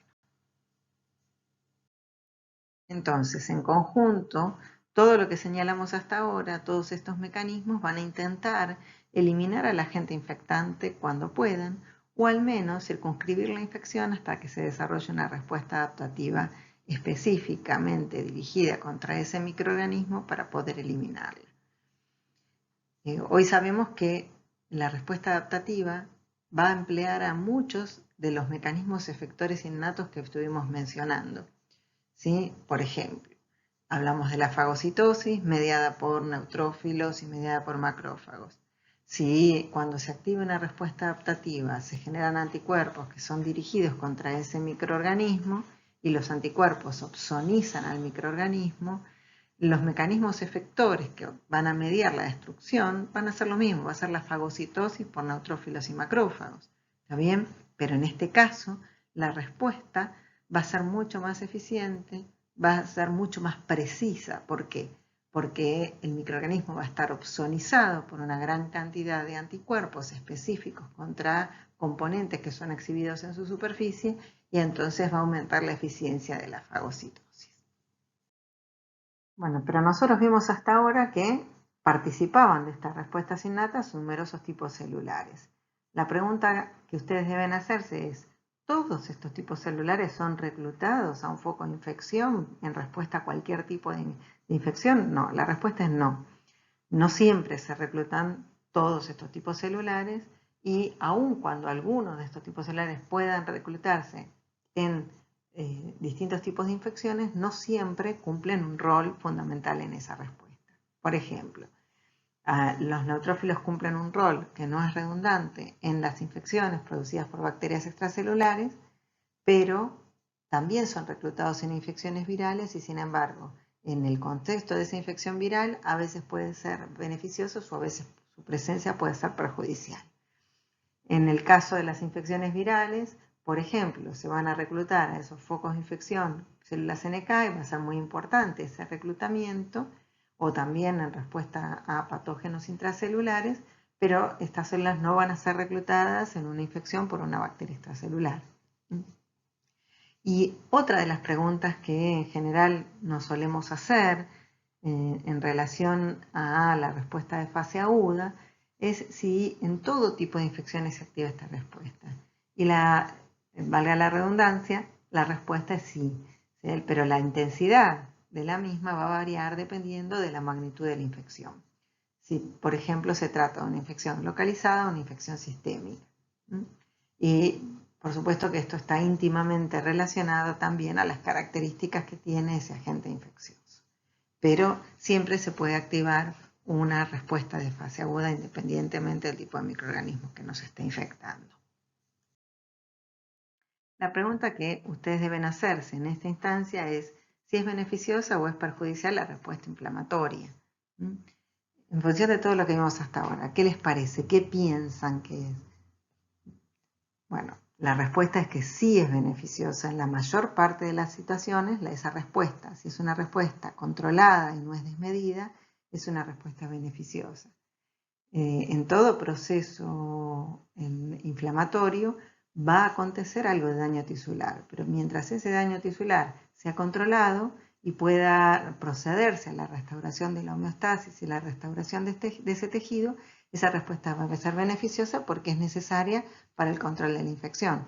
Entonces, en conjunto, todo lo que señalamos hasta ahora, todos estos mecanismos van a intentar eliminar al agente infectante cuando puedan, o al menos circunscribir la infección hasta que se desarrolle una respuesta adaptativa específicamente dirigida contra ese microorganismo para poder eliminarla. Hoy sabemos que la respuesta adaptativa va a emplear a muchos de los mecanismos efectores innatos que estuvimos mencionando, ¿sí? Por ejemplo, hablamos de la fagocitosis mediada por neutrófilos y mediada por macrófagos. Si cuando se activa una respuesta adaptativa se generan anticuerpos que son dirigidos contra ese microorganismo y los anticuerpos opsonizan al microorganismo, los mecanismos efectores que van a mediar la destrucción van a ser lo mismo, va a ser la fagocitosis por neutrófilos y macrófagos. ¿Está bien? Pero en este caso, la respuesta va a ser mucho más eficiente, va a ser mucho más precisa. ¿Por qué? Porque el microorganismo va a estar opsonizado por una gran cantidad de anticuerpos específicos contra componentes que son exhibidos en su superficie y entonces va a aumentar la eficiencia de la fagocitosis. Bueno, pero nosotros vimos hasta ahora que participaban de estas respuestas innatas numerosos tipos celulares. La pregunta que ustedes deben hacerse es, ¿todos estos tipos celulares son reclutados a un foco de infección en respuesta a cualquier tipo de infección? No, la respuesta es no. No siempre se reclutan todos estos tipos celulares y aun cuando algunos de estos tipos celulares puedan reclutarse en distintos tipos de infecciones, no siempre cumplen un rol fundamental en esa respuesta. Por ejemplo, los neutrófilos cumplen un rol que no es redundante en las infecciones producidas por bacterias extracelulares, pero también son reclutados en infecciones virales y sin embargo, en el contexto de esa infección viral, a veces pueden ser beneficiosos o a veces su presencia puede ser perjudicial. En el caso de las infecciones virales, por ejemplo, se van a reclutar a esos focos de infección células NK y va a ser muy importante ese reclutamiento, o también en respuesta a patógenos intracelulares, pero estas células no van a ser reclutadas en una infección por una bacteria extracelular. Y otra de las preguntas que en general nos solemos hacer en relación a la respuesta de fase aguda es si en todo tipo de infecciones se activa esta respuesta. Y valga la redundancia, la respuesta es sí, pero la intensidad de la misma va a variar dependiendo de la magnitud de la infección. Si, por ejemplo, se trata de una infección localizada o una infección sistémica. Y por supuesto que esto está íntimamente relacionado también a las características que tiene ese agente infeccioso. Pero siempre se puede activar una respuesta de fase aguda independientemente del tipo de microorganismo que nos esté infectando. La pregunta que ustedes deben hacerse en esta instancia es si es beneficiosa o es perjudicial la respuesta inflamatoria. En función de todo lo que vimos hasta ahora, ¿qué les parece? ¿Qué piensan que es? Bueno, la respuesta es que sí es beneficiosa en la mayor parte de las situaciones. Esa respuesta, si es una respuesta controlada y no es desmedida, es una respuesta beneficiosa. En todo proceso inflamatorio va a acontecer algo de daño tisular, pero mientras ese daño tisular sea controlado y pueda procederse a la restauración de la homeostasis y la restauración de ese tejido, esa respuesta va a ser beneficiosa porque es necesaria para el control de la infección.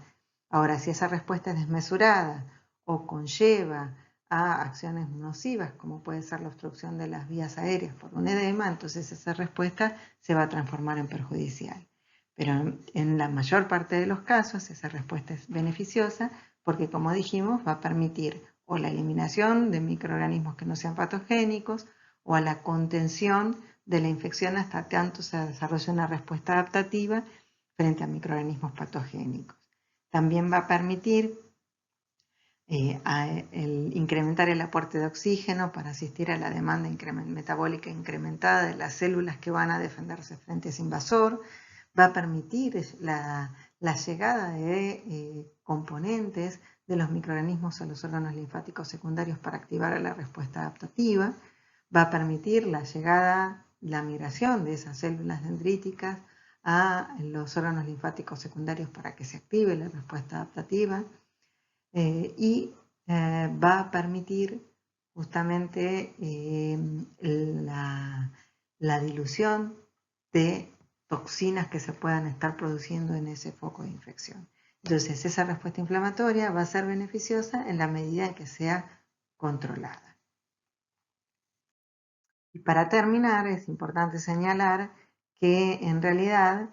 Ahora, si esa respuesta es desmesurada o conlleva a acciones nocivas, como puede ser la obstrucción de las vías aéreas por un edema, entonces esa respuesta se va a transformar en perjudicial. Pero en la mayor parte de los casos esa respuesta es beneficiosa porque, como dijimos, va a permitir o la eliminación de microorganismos que no sean patogénicos o a la contención de la infección hasta tanto se desarrolle una respuesta adaptativa frente a microorganismos patogénicos. También va a permitir incrementar el aporte de oxígeno para asistir a la demanda metabólica incrementada de las células que van a defenderse frente a ese invasor, va a permitir la llegada de componentes de los microorganismos a los órganos linfáticos secundarios para activar la respuesta adaptativa, va a permitir la migración de esas células dendríticas a los órganos linfáticos secundarios para que se active la respuesta adaptativa, y va a permitir justamente la dilución de toxinas que se puedan estar produciendo en ese foco de infección. Entonces, esa respuesta inflamatoria va a ser beneficiosa en la medida en que sea controlada. Y para terminar, es importante señalar que en realidad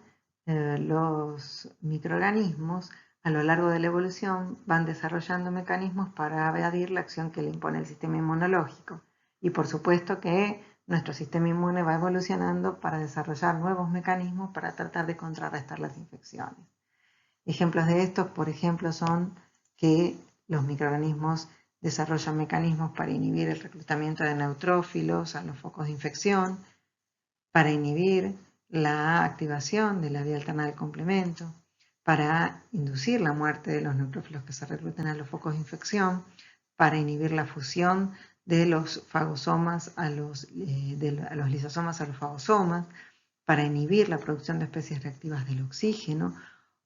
los microorganismos a lo largo de la evolución van desarrollando mecanismos para evadir la acción que le impone el sistema inmunológico. Y por supuesto que nuestro sistema inmune va evolucionando para desarrollar nuevos mecanismos para tratar de contrarrestar las infecciones. Ejemplos de estos, por ejemplo, son que los microorganismos desarrollan mecanismos para inhibir el reclutamiento de neutrófilos a los focos de infección, para inhibir la activación de la vía alterna del complemento, para inducir la muerte de los neutrófilos que se recluten a los focos de infección, para inhibir la fusión de los fagosomas a los lisosomas a los fagosomas, para inhibir la producción de especies reactivas del oxígeno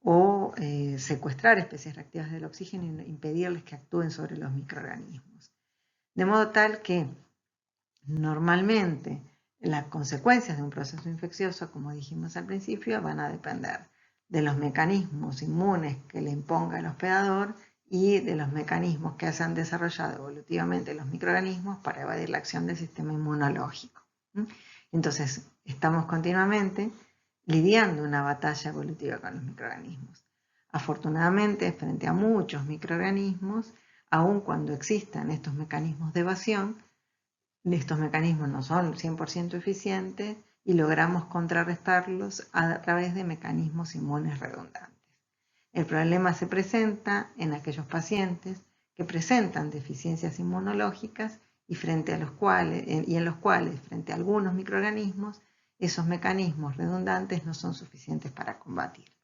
o secuestrar especies reactivas del oxígeno e impedirles que actúen sobre los microorganismos. De modo tal que normalmente las consecuencias de un proceso infeccioso, como dijimos al principio, van a depender de los mecanismos inmunes que le imponga el hospedador y de los mecanismos que se han desarrollado evolutivamente los microorganismos para evadir la acción del sistema inmunológico. Entonces, estamos continuamente lidiando una batalla evolutiva con los microorganismos. Afortunadamente, frente a muchos microorganismos, aun cuando existan estos mecanismos de evasión, estos mecanismos no son 100% eficientes y logramos contrarrestarlos a través de mecanismos inmunes redundantes. El problema se presenta en aquellos pacientes que presentan deficiencias inmunológicas y en los cuales, frente a algunos microorganismos, esos mecanismos redundantes no son suficientes para combatirlos.